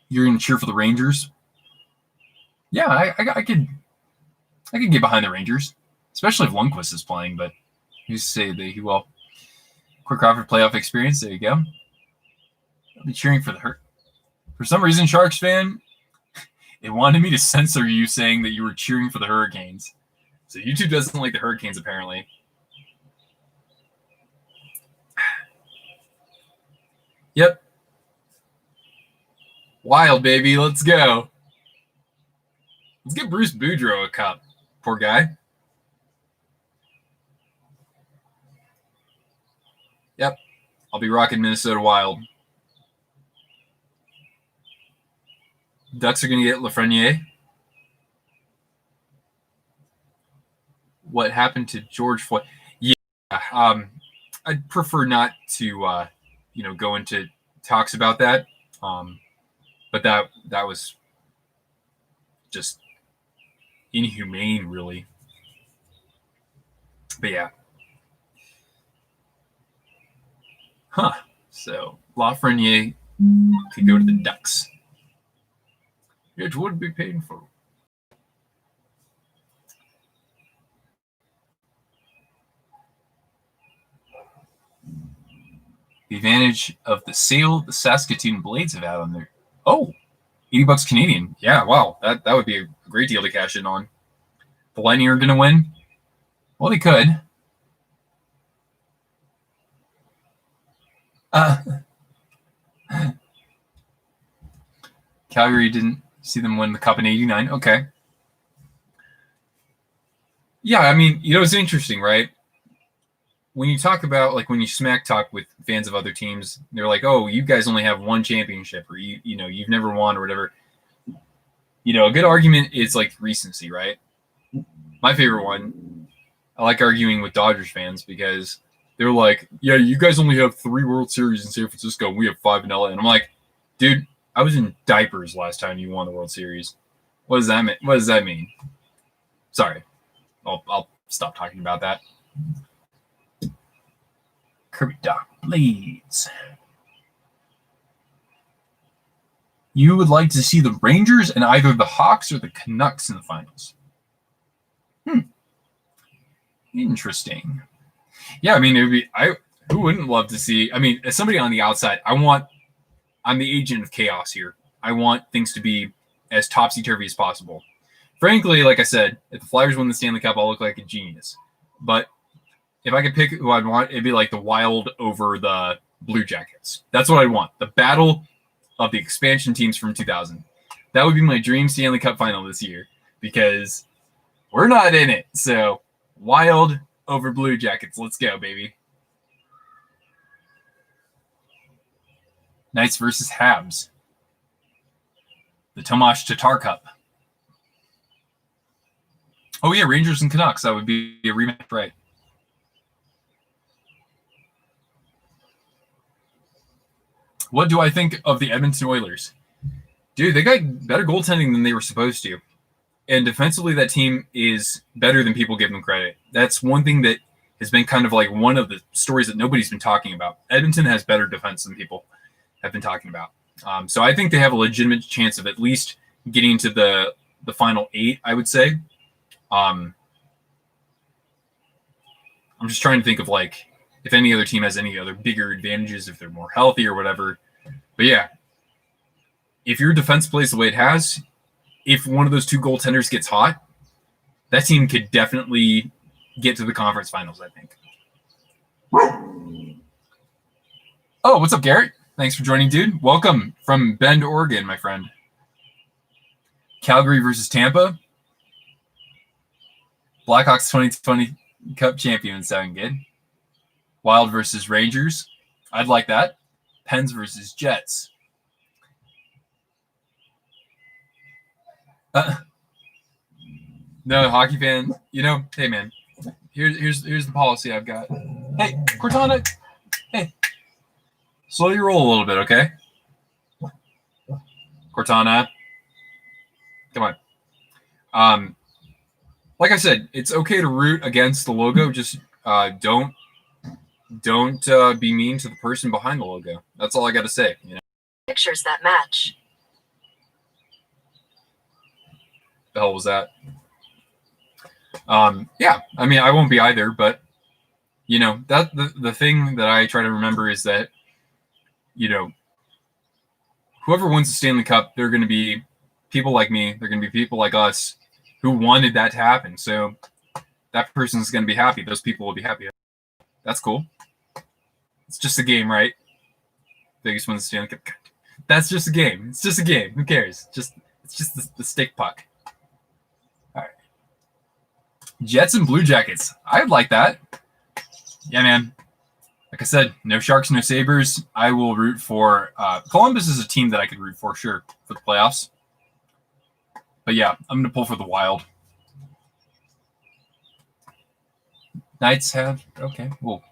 You're going to cheer for the Rangers? Yeah, I could get behind the Rangers, especially if Lundqvist is playing, but you say that he will. Quick Crawford playoff experience. There you go. I'll be cheering for the hurt. For some reason, Sharks fan, It wanted me to censor you saying that you were cheering for the Hurricanes. So YouTube doesn't like the Hurricanes, apparently. Yep. Wild, baby. Let's go. Let's get Bruce Boudreau a cup. Poor guy. Yep. I'll be rocking Minnesota Wild. Ducks are going to get Lafreniere. What happened to George Floyd? Yeah. I'd prefer not to, go into talks about that. But that was just inhumane, really. But yeah. Huh. So Lafreniere could go to the Ducks. It would be painful. The advantage of the sale the Saskatoon Blades have had on there. Oh, $80 Canadian. Yeah, wow. That would be a great deal to cash in on. The Lightning are going to win? Well, they could. Calgary didn't see them win the Cup in '89. Okay. Yeah, I mean, it's interesting, right? When you talk about, like, when you smack talk with fans of other teams, they're like, oh, you guys only have one championship, or you've never won, or whatever. A good argument is like recency, right? My favorite one, I like arguing with Dodgers fans because they're like, yeah, you guys only have 3 World Series in San Francisco, and we have 5 in LA. And I'm like, dude, I was in diapers last time you won the World Series. What does that mean? What does that mean? Sorry. I'll stop talking about that. Kirby Doc Blades. You would like to see the Rangers and either the Hawks or the Canucks in the finals. Interesting. Yeah, I mean, it would be. Who wouldn't love to see? I mean, as somebody on the outside, I'm the agent of chaos here. I want things to be as topsy-turvy as possible. Frankly, like I said, if the Flyers win the Stanley Cup, I'll look like a genius. But if I could pick who I'd want, it'd be like the Wild over the Blue Jackets. That's what I want. The battle of the expansion teams from 2000. That would be my dream Stanley Cup final this year because we're not in it. So Wild over Blue Jackets. Let's go, baby. Knights versus Habs. The Tomas Tatar Cup. Oh, yeah, Rangers and Canucks. That would be a rematch, right? What do I think of the Edmonton Oilers? Dude, they got better goaltending than they were supposed to. And defensively, that team is better than people give them credit. That's one thing that has been kind of like one of the stories that nobody's been talking about. Edmonton has better defense than people have been talking about. So I think they have a legitimate chance of at least getting into the final 8, I would say. I'm just trying to think of like if any other team has any other bigger advantages, if they're more healthy or whatever. But yeah, if your defense plays the way it has, if one of those 2 goaltenders gets hot, that team could definitely get to the conference finals, I think. Oh, what's up, Garrett? Thanks for joining, dude. Welcome from Bend, Oregon, my friend. Calgary versus Tampa. Blackhawks 2020 Cup champions sound good. Wild versus Rangers. I'd like that. Pens versus Jets. No, hockey fans. Hey, man. Here's the policy I've got. Hey, Cortana. Hey. Slow your roll a little bit, okay? Cortana. Come on. Like I said, it's okay to root against the logo. Just don't be mean to the person behind the logo. That's all I got to say. Pictures that match. The hell was that? Yeah, I mean, I won't be either, but that the thing that I try to remember is that whoever wins the Stanley Cup, they're going to be people like me. They're going to be people like us who wanted that to happen. So that person's going to be happy. Those people will be happy. That's cool. It's just a game, right? Vegas wins the Stanley Cup. That's just a game. It's just a game. Who cares? It's just the stick puck. All right. Jets and Blue Jackets. I'd like that. Yeah, man. Like I said, no Sharks, no Sabres. I will root for Columbus is a team that I could root for, sure, for the playoffs. But yeah, I'm going to pull for the Wild. Knights have, okay, well,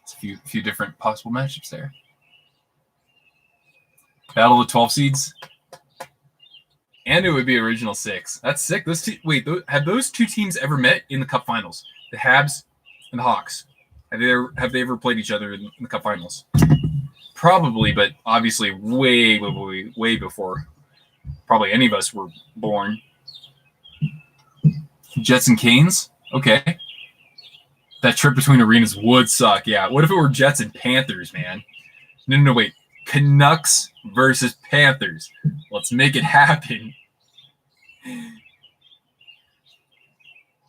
it's a few different possible matchups there. Battle of the 12 seeds. And it would be original six. That's sick. Have those two teams ever met in the Cup Finals? The Habs and the Hawks. Have they ever played each other in the Cup Finals? Probably, but obviously way before probably any of us were born. Jets and Canes? Okay. That trip between arenas would suck, yeah. What if it were Jets and Panthers, man? No, wait. Canucks versus Panthers. Let's make it happen.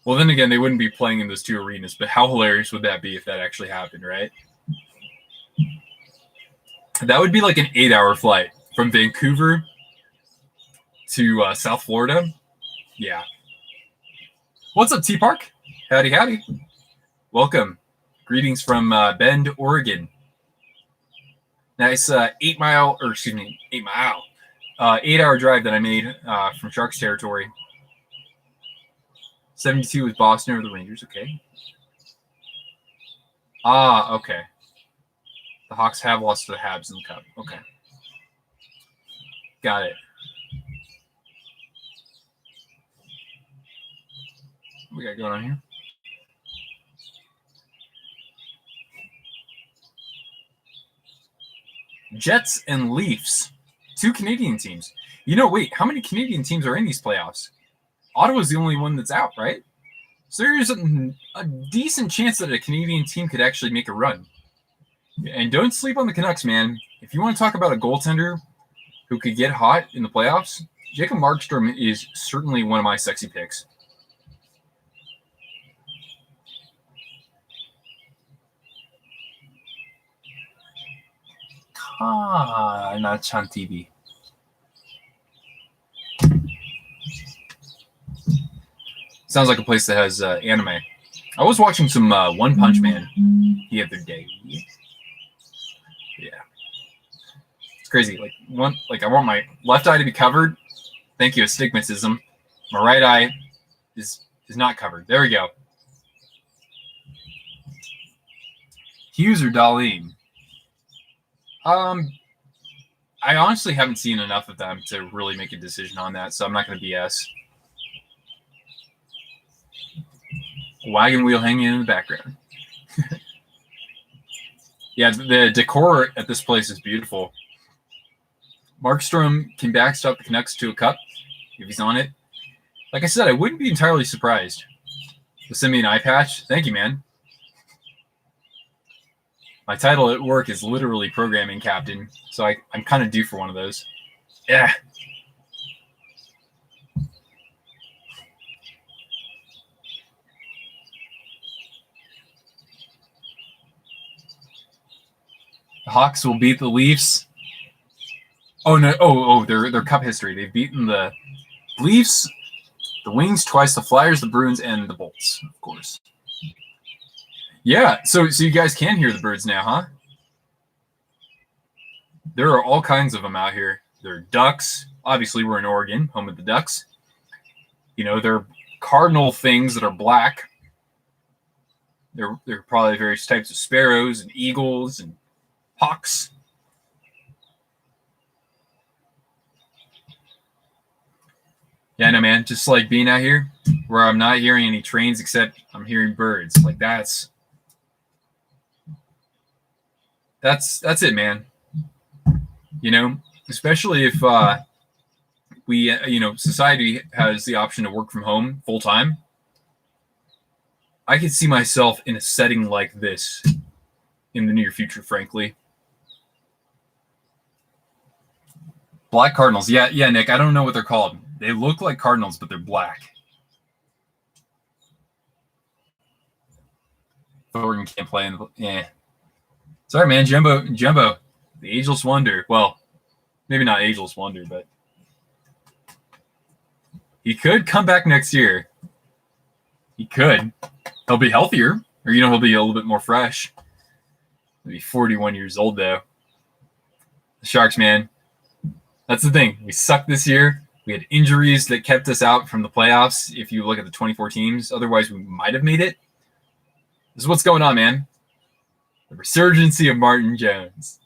Well, then again, they wouldn't be playing in those two arenas, but how hilarious would that be if that actually happened, right? That would be like an 8-hour flight from Vancouver to South Florida. Yeah. What's up, T-Park? Howdy. Welcome. Greetings from Bend, Oregon. Nice 8-hour drive that I made from Sharks territory. 72 was Boston or the Rangers. Okay. Okay. The Hawks have lost to the Habs in the Cup. Okay. Got it. What we got going on here? Jets and Leafs. 2 Canadian teams. Wait, how many Canadian teams are in these playoffs? Ottawa's the only one that's out, right? So there's a decent chance that a Canadian team could actually make a run. And don't sleep on the Canucks, man. If you want to talk about a goaltender who could get hot in the playoffs, Jacob Markstrom is certainly one of my sexy picks. Not-chan TV. Sounds like a place that has anime. I was watching some One Punch Man the other day. Yeah, it's crazy. I want my left eye to be covered. Thank you, astigmatism. My right eye is not covered. There we go. Hughes or Darlene? I honestly haven't seen enough of them to really make a decision on that, so I'm not going to BS. Wagon wheel hanging in the background. Yeah, the decor at this place is beautiful. Markstrom can backstop the Canucks to a cup if he's on it. Like I said, I wouldn't be entirely surprised. So send me an eye patch. Thank you, man. My title at work is literally programming captain, so I'm kind of due for one of those. Yeah. The Hawks will beat the Leafs. Oh no! Oh, their Cup history. They've beaten the Leafs, the Wings twice, the Flyers, the Bruins, and the Bolts, of course. Yeah, so you guys can hear the birds now, huh? There are all kinds of them out here. There are ducks. Obviously, we're in Oregon, home of the Ducks. There are cardinal things that are black. There are probably various types of sparrows and eagles and hawks. Yeah, no, man. Just like being out here where I'm not hearing any trains except I'm hearing birds. Like that's it, man. Especially if society has the option to work from home full time. I could see myself in a setting like this in the near future, frankly. Black Cardinals. Yeah, Nick. I don't know what they're called. They look like Cardinals, but they're black. Thornton can't play in the. Yeah. Sorry, man. Jumbo, the ageless wonder. Well, maybe not ageless wonder, but he could come back next year. He could. He'll be healthier, or he'll be a little bit more fresh. He'll be 41 years old though. The Sharks, man. That's the thing. We sucked this year. We had injuries that kept us out from the playoffs. If you look at the 24 teams, otherwise we might have made it. This is what's going on, man. The resurgency of Martin Jones.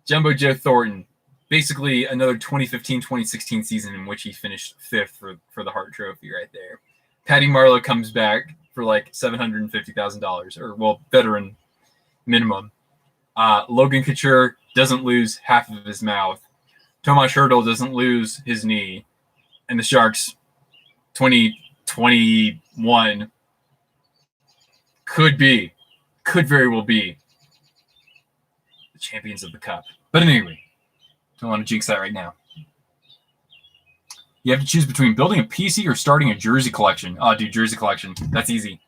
Jumbo Joe Thornton. Basically another 2015-2016 season in which he finished 5th for the Hart Trophy right there. Patty Marleau comes back for like $750,000, or, well, veteran minimum. Logan Couture doesn't lose half of his mouth. Tomas Hertl doesn't lose his knee. And the Sharks, 2021, could very well be the champions of the Cup. But anyway, don't want to jinx that right now. You have to choose between building a PC or starting a jersey collection. Oh, dude, jersey collection. That's easy.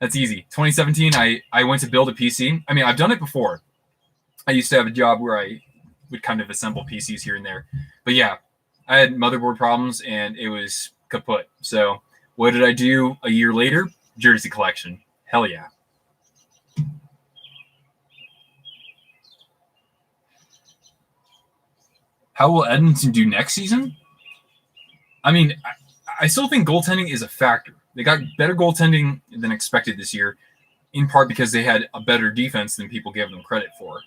2017, I went to build a PC. I mean, I've done it before. I used to have a job where I would kind of assemble PCs here and there. But yeah, I had motherboard problems and it was kaput. So what did I do a year later? Jersey collection. Hell yeah. How will Edmonton do next season? I mean, I still think goaltending is a factor. They got better goaltending than expected this year, in part because they had a better defense than people gave them credit for.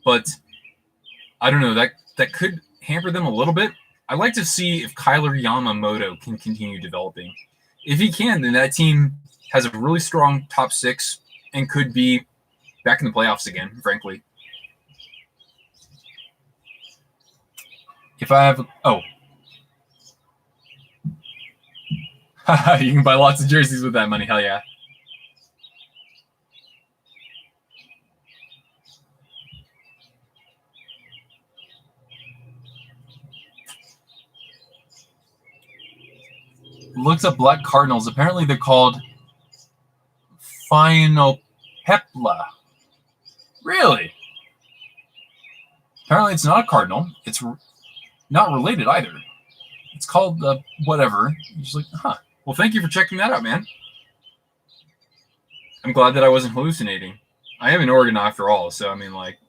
But I don't know, that could hamper them a little bit. I'd like to see if Kyler Yamamoto can continue developing. If he can, then that team has a really strong top 6 and could be back in the playoffs again, frankly. If I have... you can buy lots of jerseys with that money. Hell yeah. Looks up Black Cardinals. Apparently they're called Phainopepla. Really? Apparently it's not a cardinal. It's not related either. It's called whatever. You're just like, huh. Well, thank you for checking that out, man. I'm glad that I wasn't hallucinating. I am in Oregon after all, so I mean, like,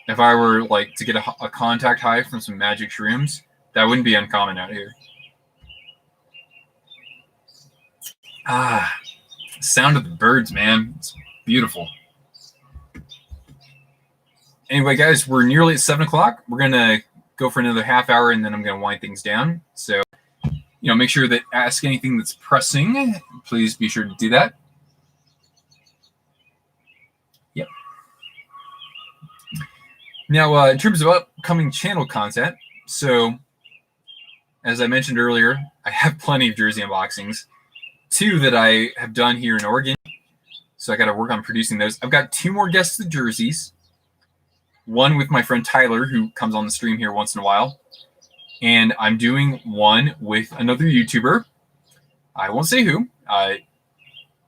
if I were like to get a contact high from some magic shrooms, that wouldn't be uncommon out here. Sound of the birds, man. It's beautiful. Anyway, guys, we're nearly at 7 o'clock. We're gonna go for another half hour, and then I'm gonna wind things down. So, make sure that ask anything that's pressing. Please be sure to do that. Yep. Now, in terms of upcoming channel content, so as I mentioned earlier, I have plenty of jersey unboxings. 2 that I have done here in Oregon. So I got to work on producing those. I've got 2 more guests of jerseys. One with my friend Tyler, who comes on the stream here once in a while. And I'm doing one with another YouTuber. I won't say who.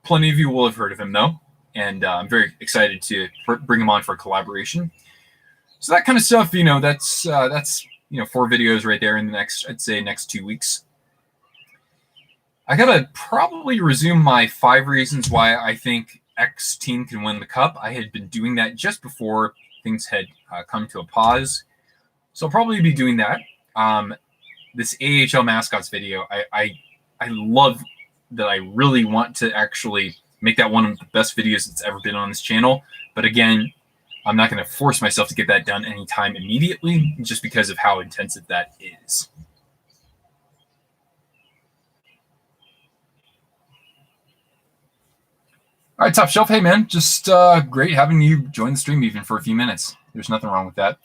Plenty of you will have heard of him, though. And I'm very excited to bring him on for a collaboration. So that kind of stuff, that's 4 videos right there in the next 2 weeks. I gotta probably resume my 5 reasons why I think X team can win the Cup. I had been doing that just before things had come to a pause, so I'll probably be doing that. This AHL mascots video, I love that. I really want to actually make that one of the best videos that's ever been on this channel. But again, I'm not going to force myself to get that done anytime immediately, just because of how intensive that is. All right, Top Shelf. Hey, man, just great having you join the stream even for a few minutes. There's nothing wrong with that.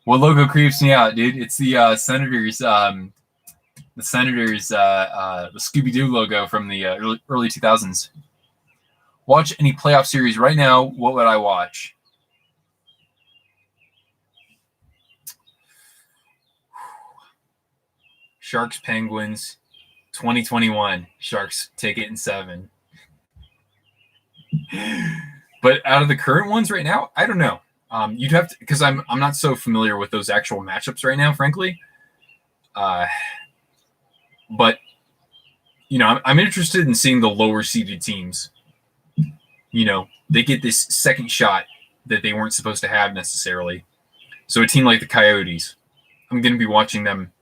What logo creeps me out, dude? It's the Senators, the Scooby-Doo logo from the early 2000s. Watch any playoff series right now. What would I watch? Sharks Penguins 2021. Sharks take it in 7. But out of the current ones right now, I don't know. You'd have to, because I'm not so familiar with those actual matchups right now, frankly. But I'm interested in seeing the lower seeded teams. They get this second shot that they weren't supposed to have necessarily. So a team like the Coyotes, I'm going to be watching them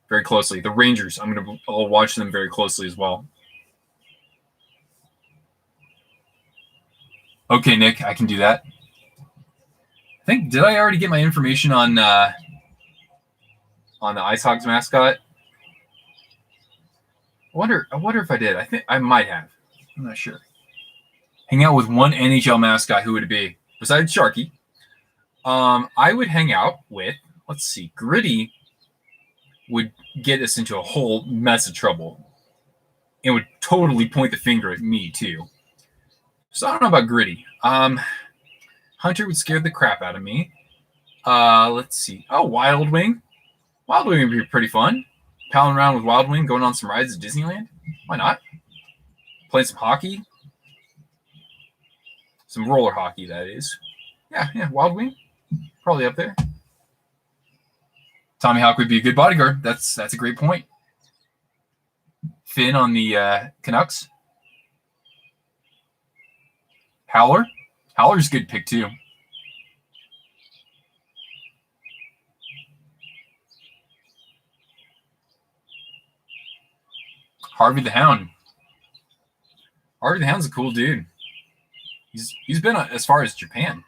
very closely. The Rangers, I'll watch them very closely as well. Okay, Nick, I can do that. Did I already get my information on the Ice Hogs mascot? I wonder if I did. I think I might have. I'm not sure. Hang out with one NHL mascot. Who would it be? Besides Sharky. I would hang out with, let's see, Gritty would get us into a whole mess of trouble. And would totally point the finger at me, too. So I don't know about Gritty. Hunter would scare the crap out of me. Let's see. Oh, Wild Wing. Wild Wing would be pretty fun. Palling around with Wild Wing, going on some rides at Disneyland. Why not? Playing some hockey. Some roller hockey, that is. Yeah, Wild Wing. Probably up there. Tommy Hawk would be a good bodyguard. That's a great point. Finn on the Canucks. Howler. Howler's a good pick, too. Harvey the Hound. Harvey the Hound's a cool dude. He's been as far as Japan.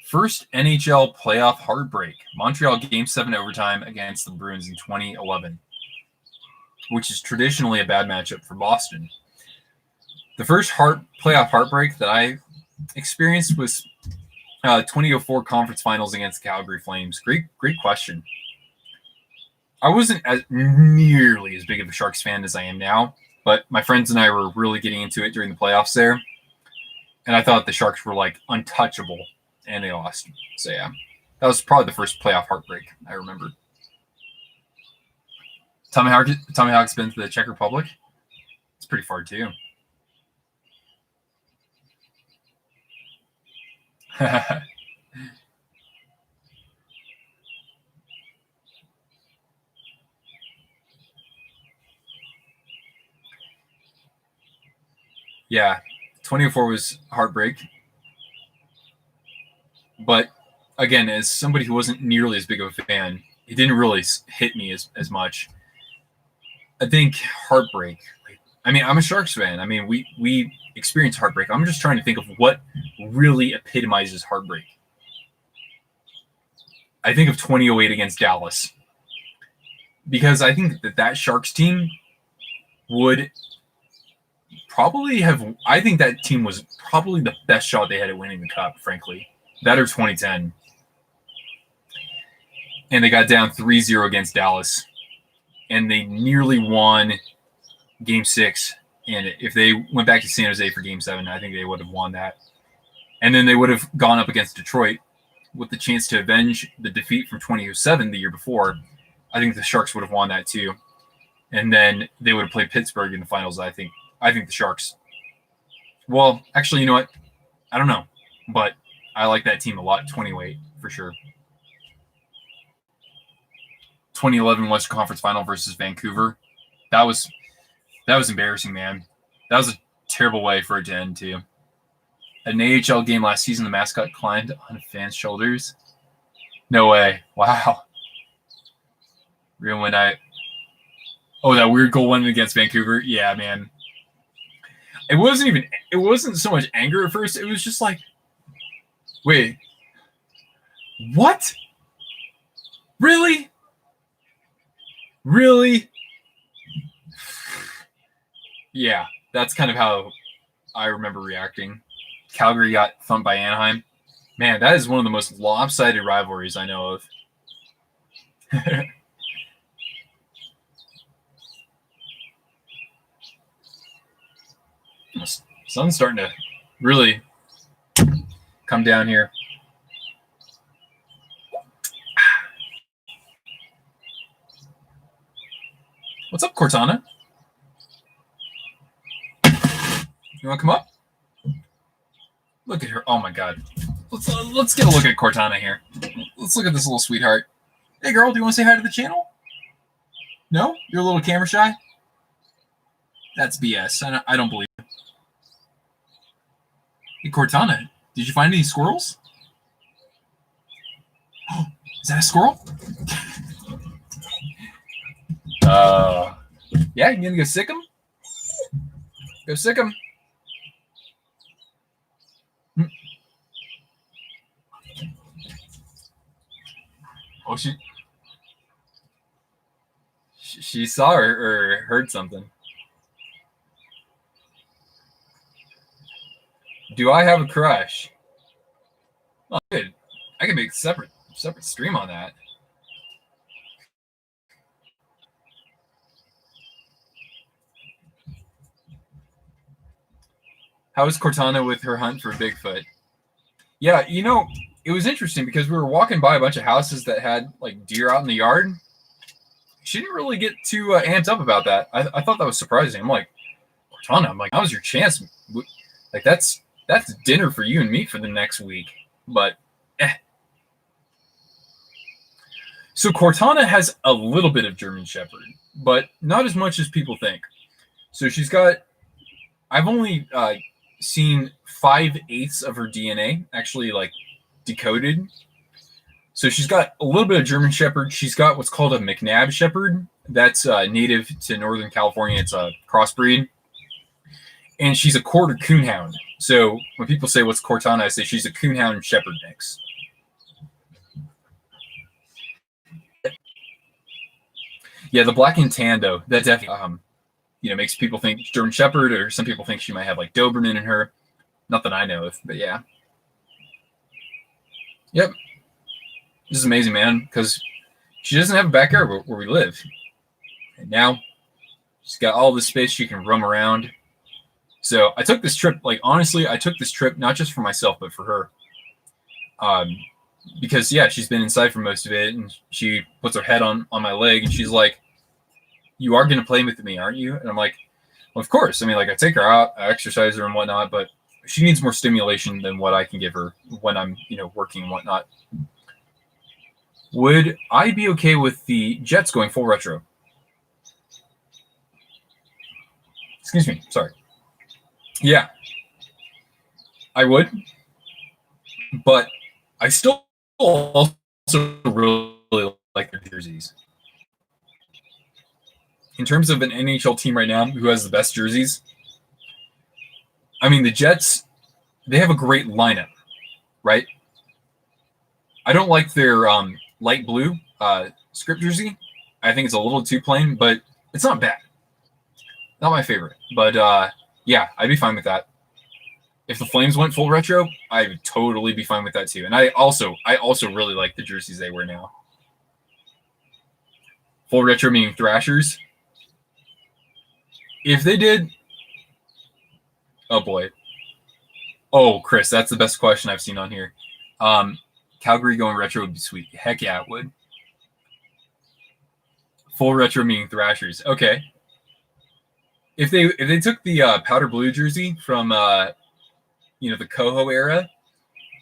First NHL playoff heartbreak. Montreal Game 7 overtime against the Bruins in 2011, which is traditionally a bad matchup for Boston. The first playoff heartbreak that I experienced was 2004 conference finals against the Calgary Flames. Great question. I wasn't nearly as big of a Sharks fan as I am now, but my friends and I were really getting into it during the playoffs there, and I thought the Sharks were like untouchable, and they lost. So yeah, that was probably the first playoff heartbreak I remember. Tommy Hawk's been to the Czech Republic. It's pretty far too. Yeah, 2004 was heartbreak. But again, as somebody who wasn't nearly as big of a fan, it didn't really hit me as much. I think heartbreak. I'm a Sharks fan. We experience heartbreak. I'm just trying to think of what really epitomizes heartbreak. I think of 2008 against Dallas. Because I think that Sharks team would probably have... I think that team was probably the best shot they had at winning the Cup, frankly. That or 2010. And they got down 3-0 against Dallas. And they nearly won Game 6. And if they went back to San Jose for Game 7, I think they would have won that. And then they would have gone up against Detroit with the chance to avenge the defeat from 2007 the year before. I think the Sharks would have won that too. And then they would have played Pittsburgh in the finals. I think the Sharks. Well, actually, you know what? I don't know. But I like that team a lot. 2008 for sure. 2011 Western Conference Final versus Vancouver. That was embarrassing, man. That was a terrible way for it to end too. An AHL game last season, the mascot climbed on fans' shoulders. No way. Wow. Real one night. Oh, that weird goal went against Vancouver. Yeah, man. It wasn't so much anger at first. It was just like, wait, what? Really? Really? Yeah, that's kind of how I remember reacting. Calgary got thumped by Anaheim. Man, that is one of the most lopsided rivalries I know of. The sun's starting to really come down here. What's up, Cortana? You want to come up? Look at her. Oh my God. Let's get a look at Cortana here. Let's look at this little sweetheart. Hey girl, do you want to say hi to the channel? No? You're a little camera shy? That's BS. I don't believe it. Hey Cortana, did you find any squirrels? Oh, is that a squirrel? Yeah, you gonna go sick him? Go sick him. Oh, she saw or heard something. Do I have a crush? Oh, good. I can make a separate stream on that. How is Cortana with her hunt for Bigfoot? Yeah, you know, it was interesting because we were walking by a bunch of houses that had like deer out in the yard. She didn't really get too amped up about that. I thought that was surprising. I'm like, Cortana, I'm like, that was your chance. Like that's dinner for you and me for the next week. But So Cortana has a little bit of German Shepherd, but not as much as people think. So she's got, I've only seen 5/8 of her DNA actually like decoded. So she's got a little bit of German Shepherd. She's got what's called a McNabb Shepherd. That's native to Northern California. It's a crossbreed. And she's a quarter coonhound. So when people say what's Cortana, I say she's a coonhound shepherd mix. Yeah, the black and tan though, that definitely makes people think German Shepherd, or some people think she might have like Doberman in her. Not that I know of, but yeah. Yep. This is amazing, man, because she doesn't have a backyard where we live. And now she's got all this space she can roam around. So I took this trip, like honestly, I took this trip not just for myself, but for her. Because yeah, she's been inside for most of it, and she puts her head on my leg, and she's like, "You are gonna play with me, aren't you?" And I'm like, "Well, of course." I mean, like I take her out, I exercise her and whatnot, but she needs more stimulation than what I can give her when I'm, working and whatnot. Would I be okay with the Jets going full retro? Excuse me, sorry. Yeah, I would, but I still also really like their jerseys. In terms of an NHL team right now who has the best jerseys, I mean, the Jets, they have a great lineup, right? I don't like their light blue script jersey. I think it's a little too plain, but it's not bad. Not my favorite, but yeah, I'd be fine with that. If the Flames went full retro, I would totally be fine with that too. And I also really like the jerseys they wear now. Full retro meaning Thrashers. If they did, oh boy. Oh, Chris, that's the best question I've seen on here. Calgary going retro would be sweet. Heck yeah, it would. Full retro meaning Thrashers. Okay. If they took the powder blue jersey from the Coho era,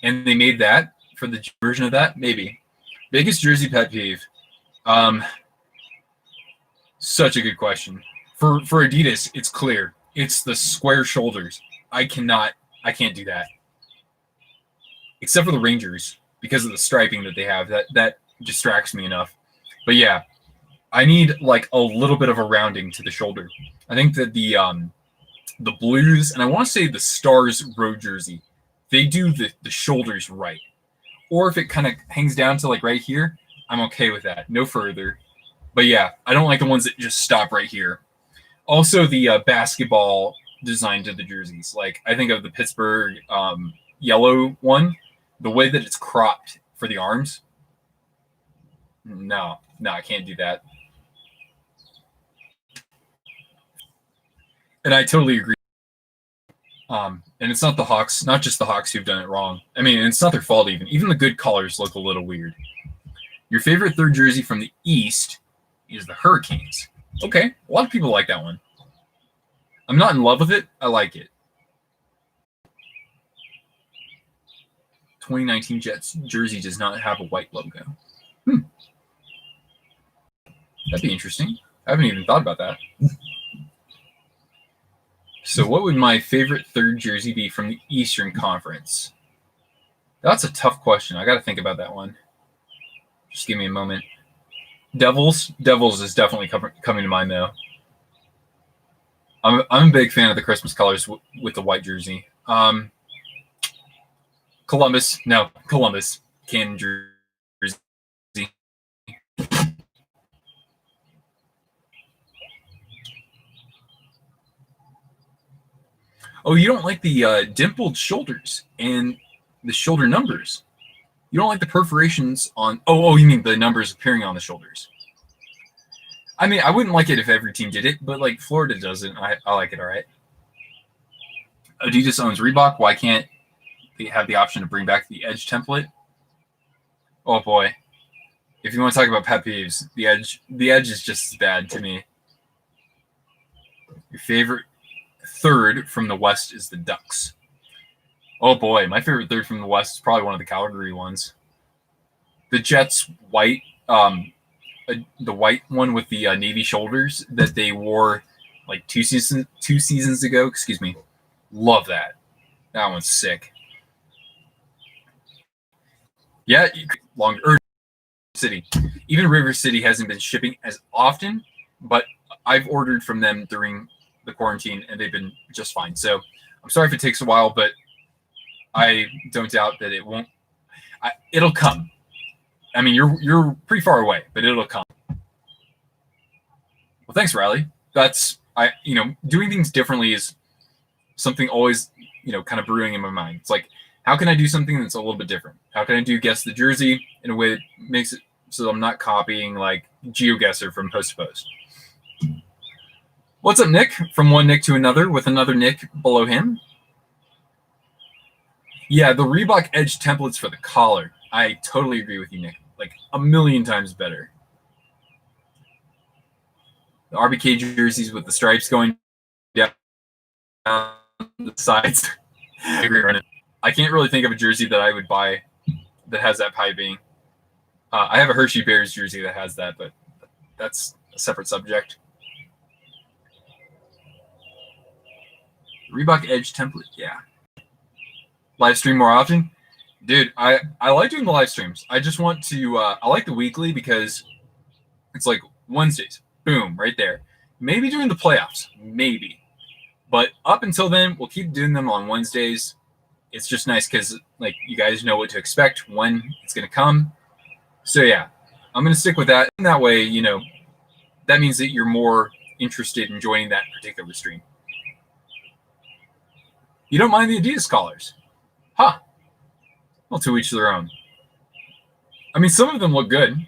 and they made that for the version of that, maybe. Biggest jersey pet peeve. Such a good question. For Adidas, it's clear. It's the square shoulders. I can't do that. Except for the Rangers, because of the striping that they have. That distracts me enough. But yeah, I need like a little bit of a rounding to the shoulder. I think that the Blues, and I want to say the Stars road jersey, they do the shoulders right. Or if it kind of hangs down to like right here, I'm okay with that. No further. But yeah, I don't like the ones that just stop right here. Also, the basketball design to the jerseys. Like I think of the Pittsburgh yellow one, the way that it's cropped for the arms. No, I can't do that. And I totally agree. And it's not the Hawks, not just the Hawks who've done it wrong. I mean, it's not their fault even. Even the good colors look a little weird. Your favorite third jersey from the East is the Hurricanes. Okay, a lot of people like that one. I'm not in love with it. I like it. 2019 Jets jersey does not have a white logo. That'd be interesting. I haven't even thought about that. So what would my favorite third jersey be from the Eastern Conference? That's a tough question. I got to think about that one. Just give me a moment. Devils is definitely coming to mind, though. I'm a big fan of the Christmas colors with the white jersey. Columbus. Cannon jersey. Oh, you don't like the dimpled shoulders and the shoulder numbers. You don't like the perforations on. Oh, you mean the numbers appearing on the shoulders? I mean, I wouldn't like it if every team did it, but like Florida does it. I like it. All right. Adidas owns Reebok. Why can't they have the option to bring back the Edge template? Oh boy, if you want to talk about pet peeves, the Edge is just as bad to me. Your favorite third from the West is the Ducks. Oh boy, my favorite third from the West is probably one of the Calgary ones. The Jets white, the white one with the navy shoulders that they wore like two seasons ago. Excuse me. Love that. That one's sick. Yeah, longer City. Even River City hasn't been shipping as often, but I've ordered from them during the quarantine and they've been just fine. So I'm sorry if it takes a while, but I don't doubt that it won't. It'll come. I mean, you're pretty far away, but it'll come. Well, thanks, Riley. Doing things differently is something always, kind of brewing in my mind. It's like, how can I do something that's a little bit different? How can I do guess the jersey in a way that makes it so I'm not copying like GeoGuessr from Post to Post? What's up, Nick? From one Nick to another with another Nick below him. Yeah, the Reebok Edge templates for the collar. I totally agree with you, Nick. Like a million times better. The RBK jerseys with the stripes going down the sides. I agree, Renan. I can't really think of a jersey that I would buy that has that piping. I have a Hershey Bears jersey that has that, but that's a separate subject. Reebok Edge template, yeah. Live stream more often? Dude, I like doing the live streams. I just want to, I like the weekly because it's like Wednesdays. Boom, right there. Maybe during the playoffs. Maybe. But up until then, we'll keep doing them on Wednesdays. It's just nice because like you guys know what to expect when it's going to come. So yeah, I'm going to stick with that. And that way, that means that you're more interested in joining that particular stream. You don't mind the Adidas collars? Huh. Well, to each their own. I mean, some of them look good.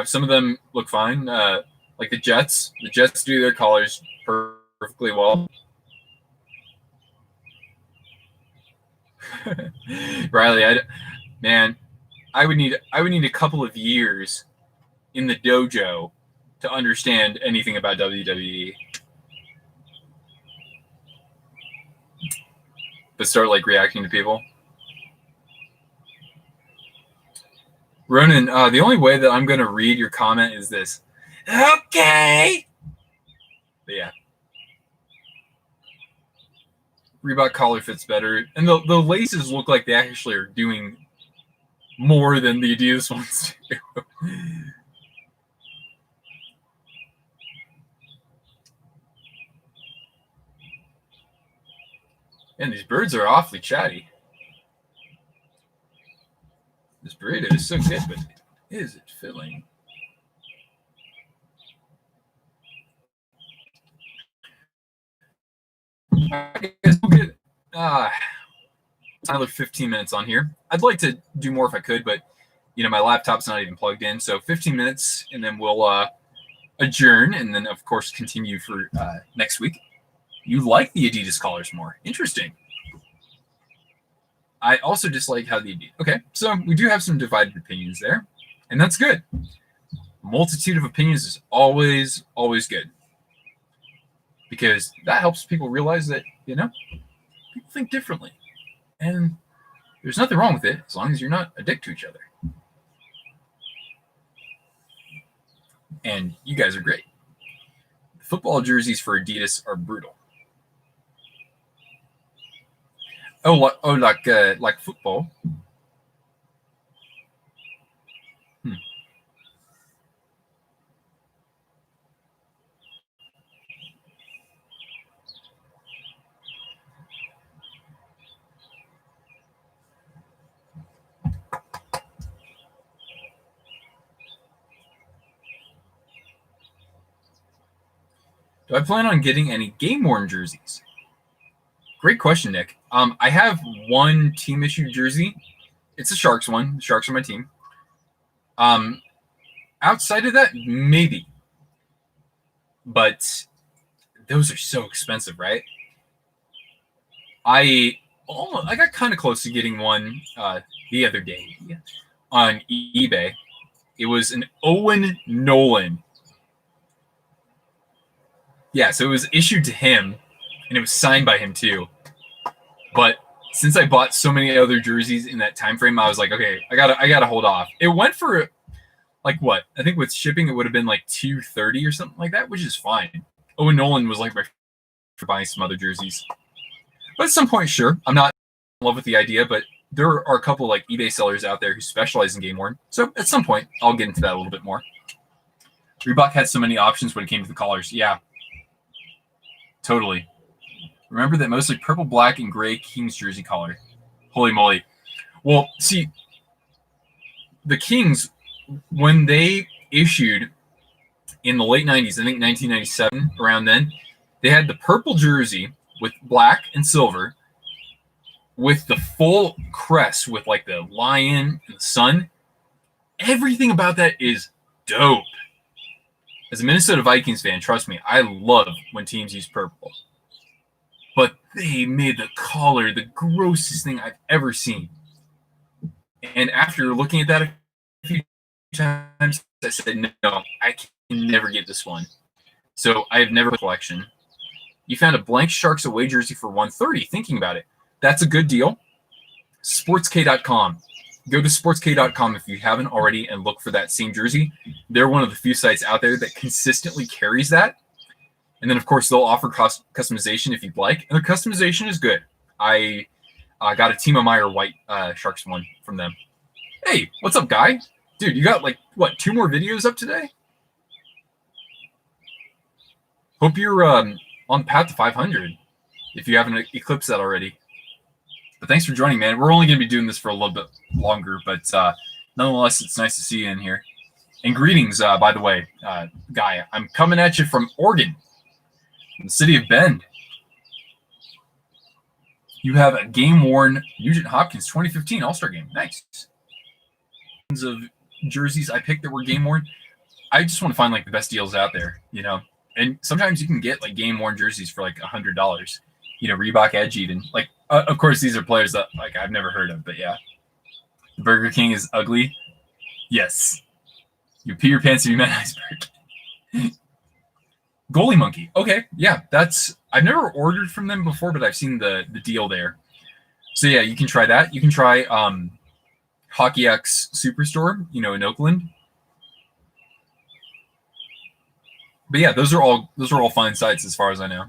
Some of them look fine. Like the Jets. The Jets do their collars perfectly well. Riley, I would need a couple of years in the dojo to understand anything about WWE. But start like reacting to people. Ronan, the only way that I'm going to read your comment is this. Okay. But yeah. Reebok collar fits better. And the laces look like they actually are doing more than the Adidas ones do. And these birds are awfully chatty. This burrito is so good, but is it filling? I guess we'll get another 15 minutes on here. I'd like to do more if I could, but my laptop's not even plugged in. So 15 minutes, and then we'll adjourn, and then of course continue for next week. You like the Adidas collars more. Interesting. I also dislike how the Adidas. Okay, so we do have some divided opinions there, and that's good. Multitude of opinions is always good, because that helps people realize that, people think differently, and there's nothing wrong with it as long as you're not a dick to each other. And you guys are great. The football jerseys for Adidas are brutal. Like football. Do I plan on getting any game-worn jerseys? Great question, Nick. I have one team-issued jersey. It's a Sharks one. The Sharks are my team. Outside of that, maybe. But those are so expensive, right? I got kind of close to getting one the other day on eBay. It was an Owen Nolan. Yeah, so it was issued to him, and it was signed by him too. But since I bought so many other jerseys in that time frame, I was like, okay, I gotta hold off. It went for like what? I think with shipping it would have been like $230 or something like that, which is fine. Owen Nolan was like my for buying some other jerseys. But at some point, sure, I'm not in love with the idea, but there are a couple like eBay sellers out there who specialize in game worn. So at some point, I'll get into that a little bit more. Reebok had so many options when it came to the collars. Yeah, totally. Remember that mostly purple, black, and gray Kings jersey collar. Holy moly. Well, see, the Kings, when they issued in the late 90s, I think 1997, around then, they had the purple jersey with black and silver with the full crest with like the lion and the sun. Everything about that is dope. As a Minnesota Vikings fan, trust me, I love when teams use purple. But they made the collar the grossest thing I've ever seen. And after looking at that a few times, I said, no, I can never get this one. So I have never put collection. You found a blank Sharks away jersey for $130. Thinking about it, that's a good deal. Sportsk.com. Go to sportsk.com if you haven't already and look for that same jersey. They're one of the few sites out there that consistently carries that. And then, of course, they'll offer customization if you'd like. And the customization is good. I got a Timo Meyer white Sharks one from them. Hey, what's up, guy? Dude, you got, 2 more videos up today? Hope you're on the path to 500 if you haven't eclipsed that already. But thanks for joining, man. We're only going to be doing this for a little bit longer, but nonetheless, it's nice to see you in here. And greetings, by the way, Guy. I'm coming at you from Oregon, from the city of Bend. You have a game-worn Nugent Hopkins 2015 All-Star game. Nice. Of jerseys I picked that were game-worn. I just want to find, the best deals out there, And sometimes you can get, game-worn jerseys for, $100. Reebok Edge even. Of course, these are players that, I've never heard of, but yeah. Burger King is ugly. Yes. You pee your pants if you met Iceberg. Goalie Monkey. Okay, yeah, I've never ordered from them before, but I've seen the deal there. So yeah, you can try that. You can try Hockey X Superstore, in Oakland. But yeah, those are all fine sites as far as I know.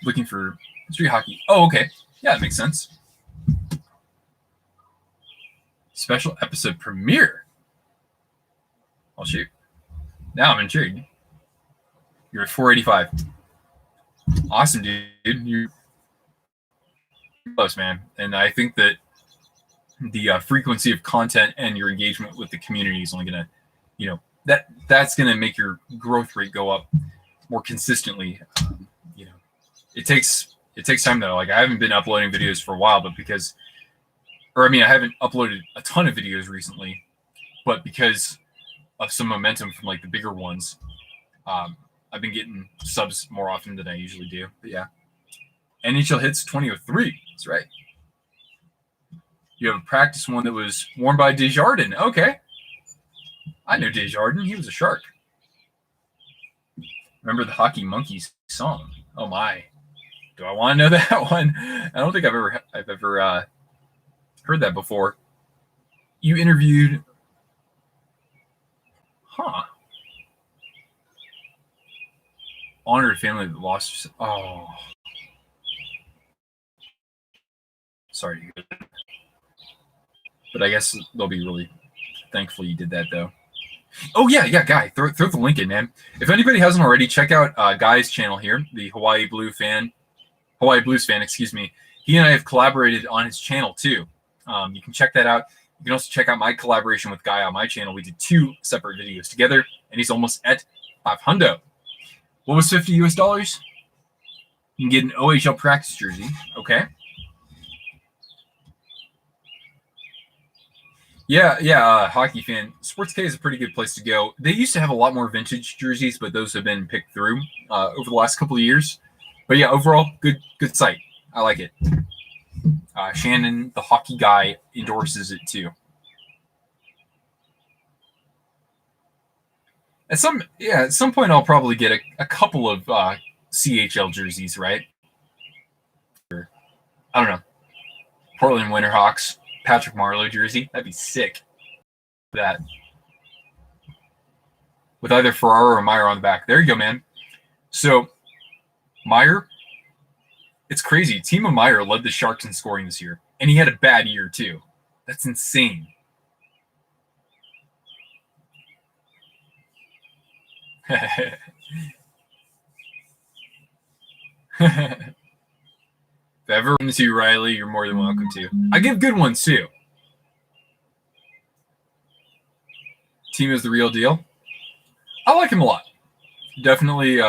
Looking for street hockey. Oh, okay. Yeah, that makes sense. Special episode premiere. Oh shoot. Now I'm intrigued. You're at 485. Awesome, dude. You're close, man. And I think that the frequency of content and your engagement with the community is only gonna, that's gonna make your growth rate go up more consistently. It takes time though. I haven't been uploading videos for a while, but I haven't uploaded a ton of videos recently, but because of some momentum from the bigger ones, I've been getting subs more often than I usually do. But yeah. NHL Hits 2003. That's right. You have a practice one that was worn by Desjardins. Okay. I know Desjardins. He was a Shark. Remember the Hockey Monkeys song? Oh my. Do I want to know that one? I don't think I've ever heard that before. You interviewed, honored family that lost. Oh, sorry, but I guess they'll be really thankful you did that though. Oh yeah, Guy, throw the link in, man. If anybody hasn't already, check out Guy's channel here, the Hawaii Blues fan. Excuse me. He and I have collaborated on his channel too. You can check that out. You can also check out my collaboration with Guy on my channel. We did 2 separate videos together, and he's almost at 500. What was $50 US? You can get an OHL practice jersey. Okay. Yeah, hockey fan. Sports K is a pretty good place to go. They used to have a lot more vintage jerseys, but those have been picked through over the last couple of years. But yeah, overall, good site. I like it. Shannon, the hockey guy, endorses it too. At some point, I'll probably get a couple of CHL jerseys, right? I don't know. Portland Winterhawks, Patrick Marleau jersey. That'd be sick. That. With either Ferraro or Meyer on the back. There you go, man. So, Meyer, it's crazy. Timo Meyer led the Sharks in scoring this year, and he had a bad year too. That's insane. If ever want to, Riley, you're more than welcome to. I give good ones too. Team is the real deal. I like him a lot. Definitely.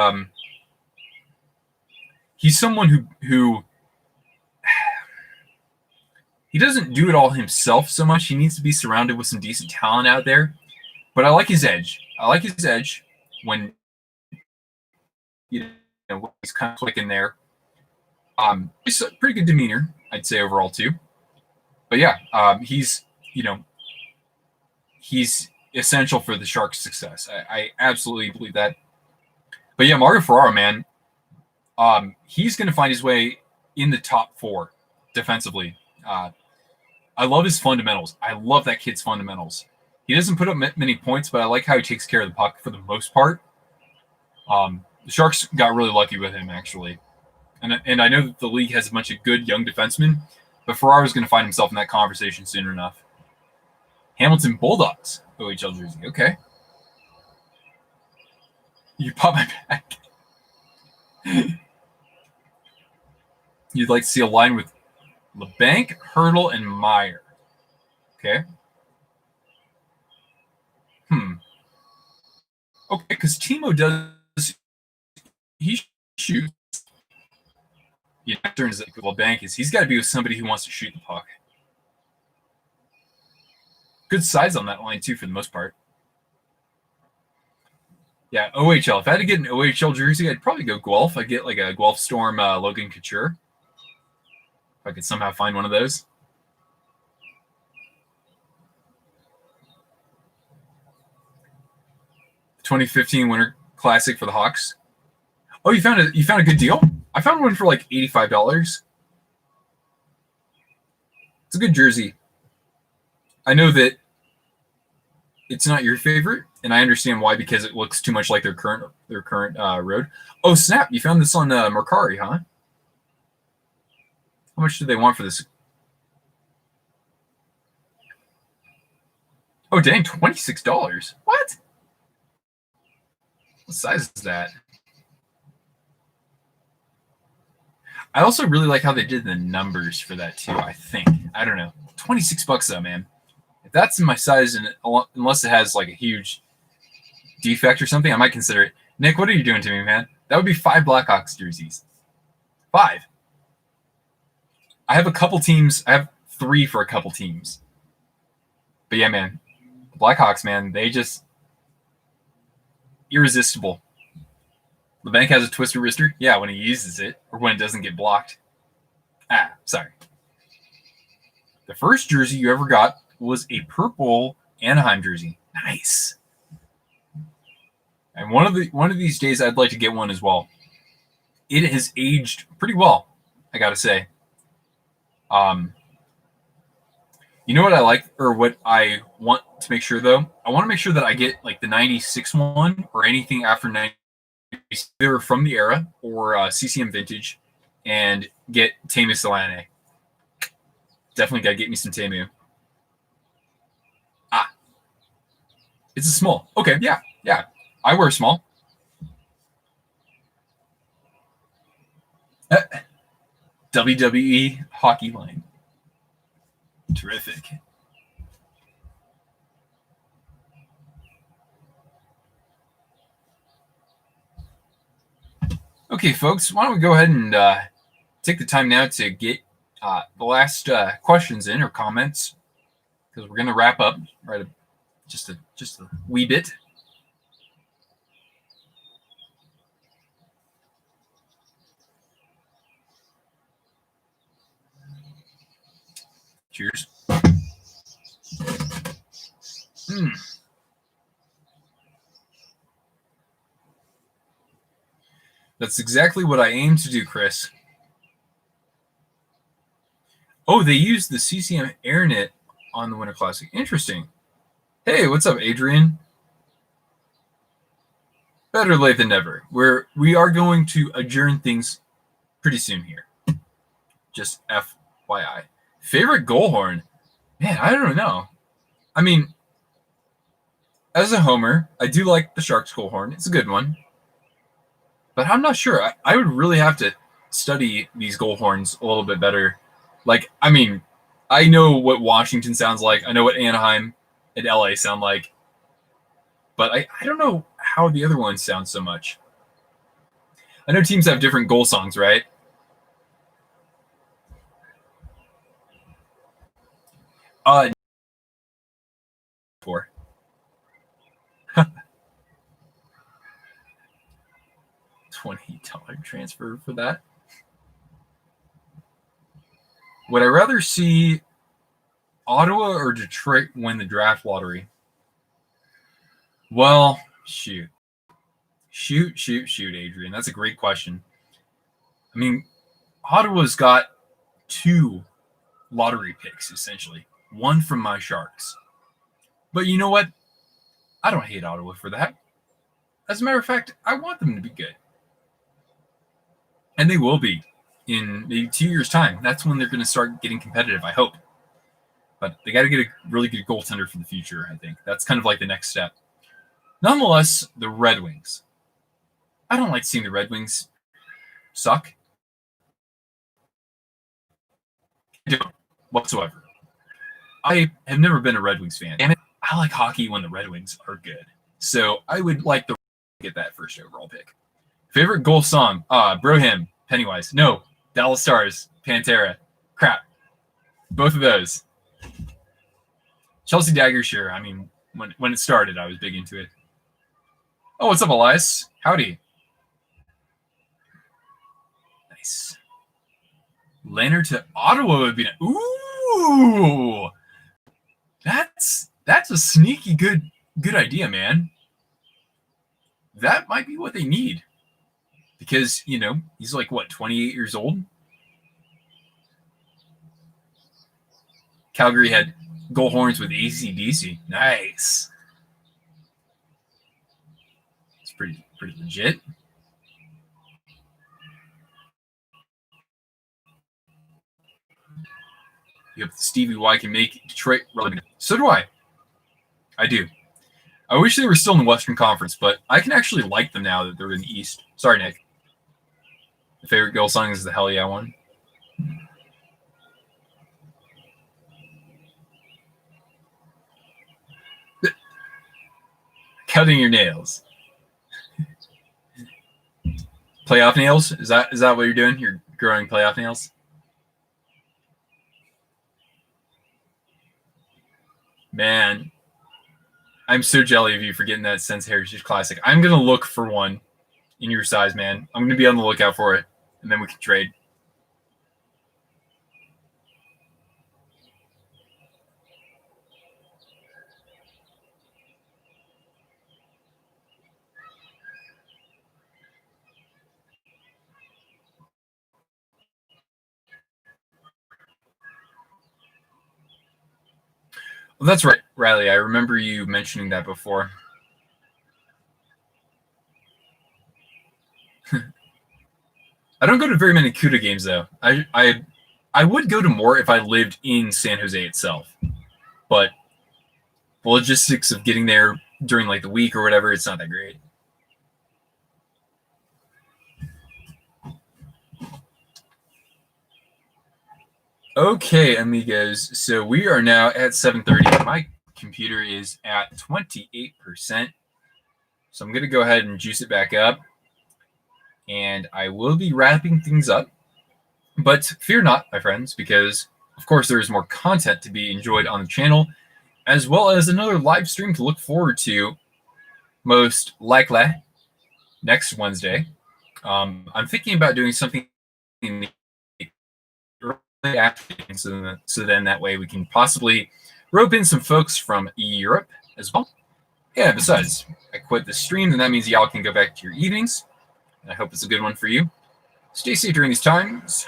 He's someone who he doesn't do it all himself so much. He needs to be surrounded with some decent talent out there. But I like his edge. When he's kind of clicking there. He's a pretty good demeanor, I'd say overall too. But yeah, he's essential for the Sharks' success. I absolutely believe that. But yeah, Mario Ferraro, man, he's going to find his way in the top 4 defensively. I love his fundamentals. I love that kid's fundamentals. He doesn't put up many points, but I like how he takes care of the puck for the most part. The Sharks got really lucky with him, actually. And I know that the league has a bunch of good young defensemen, but Ferraro's going to find himself in that conversation soon enough. Hamilton Bulldogs, OHL jersey. Okay. You pop my back. You'd like to see a line with LeBanc, Hurdle, and Meyer. Okay. Okay, because Timo does. He shoots. Turns like LeBanc is. He's got to be with somebody who wants to shoot the puck. Good size on that line too, for the most part. Yeah, OHL. If I had to get an OHL jersey, I'd probably go Guelph. I'd get like a Guelph Storm Logan Couture. If I could somehow find one of those. The 2015 Winter Classic for the Hawks. Oh, you found a good deal? I found one for like $85. It's a good jersey. I know that it's not your favorite, and I understand why, because it looks too much like their current road. Oh snap! You found this on Mercari, huh? How much do they want for this? Oh dang, $26. What? What size is that? I also really like how they did the numbers for that too. I think, I don't know, $26 though, man. If that's in my size, and unless it has like a huge defect or something, I might consider it. Nick, what are you doing to me, man? That would be 5 Blackhawks jerseys. 5. I have a couple teams. I have 3 for a couple teams. But yeah, man, the Blackhawks, man, they just irresistible. The bank has a twister wrister? Yeah, when he uses it, or when it doesn't get blocked. Sorry. The first jersey you ever got was a purple Anaheim jersey. Nice. And one of these days, I'd like to get one as well. It has aged pretty well, I gotta say. You know what I like, or what I want to make sure though? I want to make sure that I get like the '96 one or anything after '96, either from the era or CCM vintage, and get Teemu Selänne. Definitely gotta get me some Teemu. It's a small. Okay, yeah. I wear small. WWE hockey line. Terrific. Okay, folks, why don't we go ahead and take the time now to get the last questions in or comments, because we're going to wrap up right just a wee bit. Cheers. That's exactly what I aim to do, Chris. Oh, they used the CCM AirNet on the Winter Classic. Interesting. Hey, what's up, Adrian? Better late than never. We are going to adjourn things pretty soon here. Just FYI. Favorite goal horn? Man, I don't know. I mean, as a homer, I do like the Sharks goal horn. It's a good one. But I'm not sure. I would really have to study these goal horns a little bit better. Like, I mean, I know what Washington sounds like. I know what Anaheim and LA sound like. But I don't know how the other ones sound so much. I know teams have different goal songs, right? For $20 transfer for that. Would I rather see Ottawa or Detroit win the draft lottery? Well, shoot, Adrian. That's a great question. I mean, Ottawa's got 2 lottery picks, essentially. One from my Sharks. But you know what? I don't hate Ottawa for that. As a matter of fact, I want them to be good. And they will be in maybe 2 years' time. That's when they're going to start getting competitive, I hope. But they got to get a really good goaltender for the future, I think. That's kind of like the next step. Nonetheless, the Red Wings. I don't like seeing the Red Wings suck. I don't whatsoever. I have never been a Red Wings fan. Damn it, I like hockey when the Red Wings are good. So I would like to get that first overall pick. Favorite goal song? Brohim, Pennywise. No, Dallas Stars, Pantera. Crap. Both of those. Chelsea Dagger, sure. I mean, when it started, I was big into it. Oh, what's up, Elias? Howdy. Nice. Leonard to Ottawa would be nice. Ooh, that's a sneaky good idea, man. That might be what they need, because he's like what, 28 years old. Calgary had goal horns with AC/DC. Nice. It's pretty legit. You have Stevie Y can make Detroit relevant. So do I. I do. I wish they were still in the Western Conference, but I can actually like them now that they're in the East. Sorry, Nick. The favorite goal song is the Hell Yeah one. Cutting your nails. Playoff nails? Is that what you're doing? You're growing playoff nails? Man, I'm so jelly of you for getting that Sense Heritage Classic. I'm going to look for one in your size, man. I'm going to be on the lookout for it, and then we can trade. Well, that's right, Riley. I remember you mentioning that before. I don't go to very many CUDA games though. I would go to more if I lived in San Jose itself, but the logistics of getting there during like the week or whatever, it's not that great. Okay, amigos. So we are now at 7:30. My computer is at 28%. So I'm going to go ahead and juice it back up. And I will be wrapping things up. But fear not, my friends, because of course there is more content to be enjoyed on the channel, as well as another live stream to look forward to, most likely next Wednesday. I'm thinking about doing something in the early afternoon, so then that way we can possibly rope in some folks from Europe as well. Yeah, besides, I quit the stream, and that means y'all can go back to your evenings. I hope it's a good one for you. Stay safe during these times,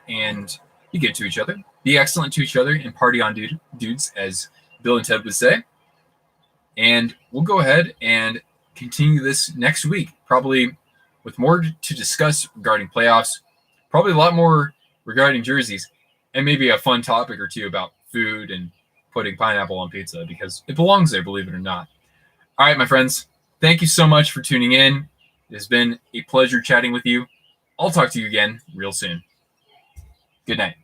and be good to each other. Be excellent to each other, and party on, dudes, as Bill and Ted would say. And we'll go ahead and continue this next week, probably with more to discuss regarding playoffs, probably a lot more regarding jerseys, and maybe a fun topic or two about food and putting pineapple on pizza, because it belongs there, believe it or not. All right, my friends, thank you so much for tuning in. It has been a pleasure chatting with you. I'll talk to you again real soon. Good night.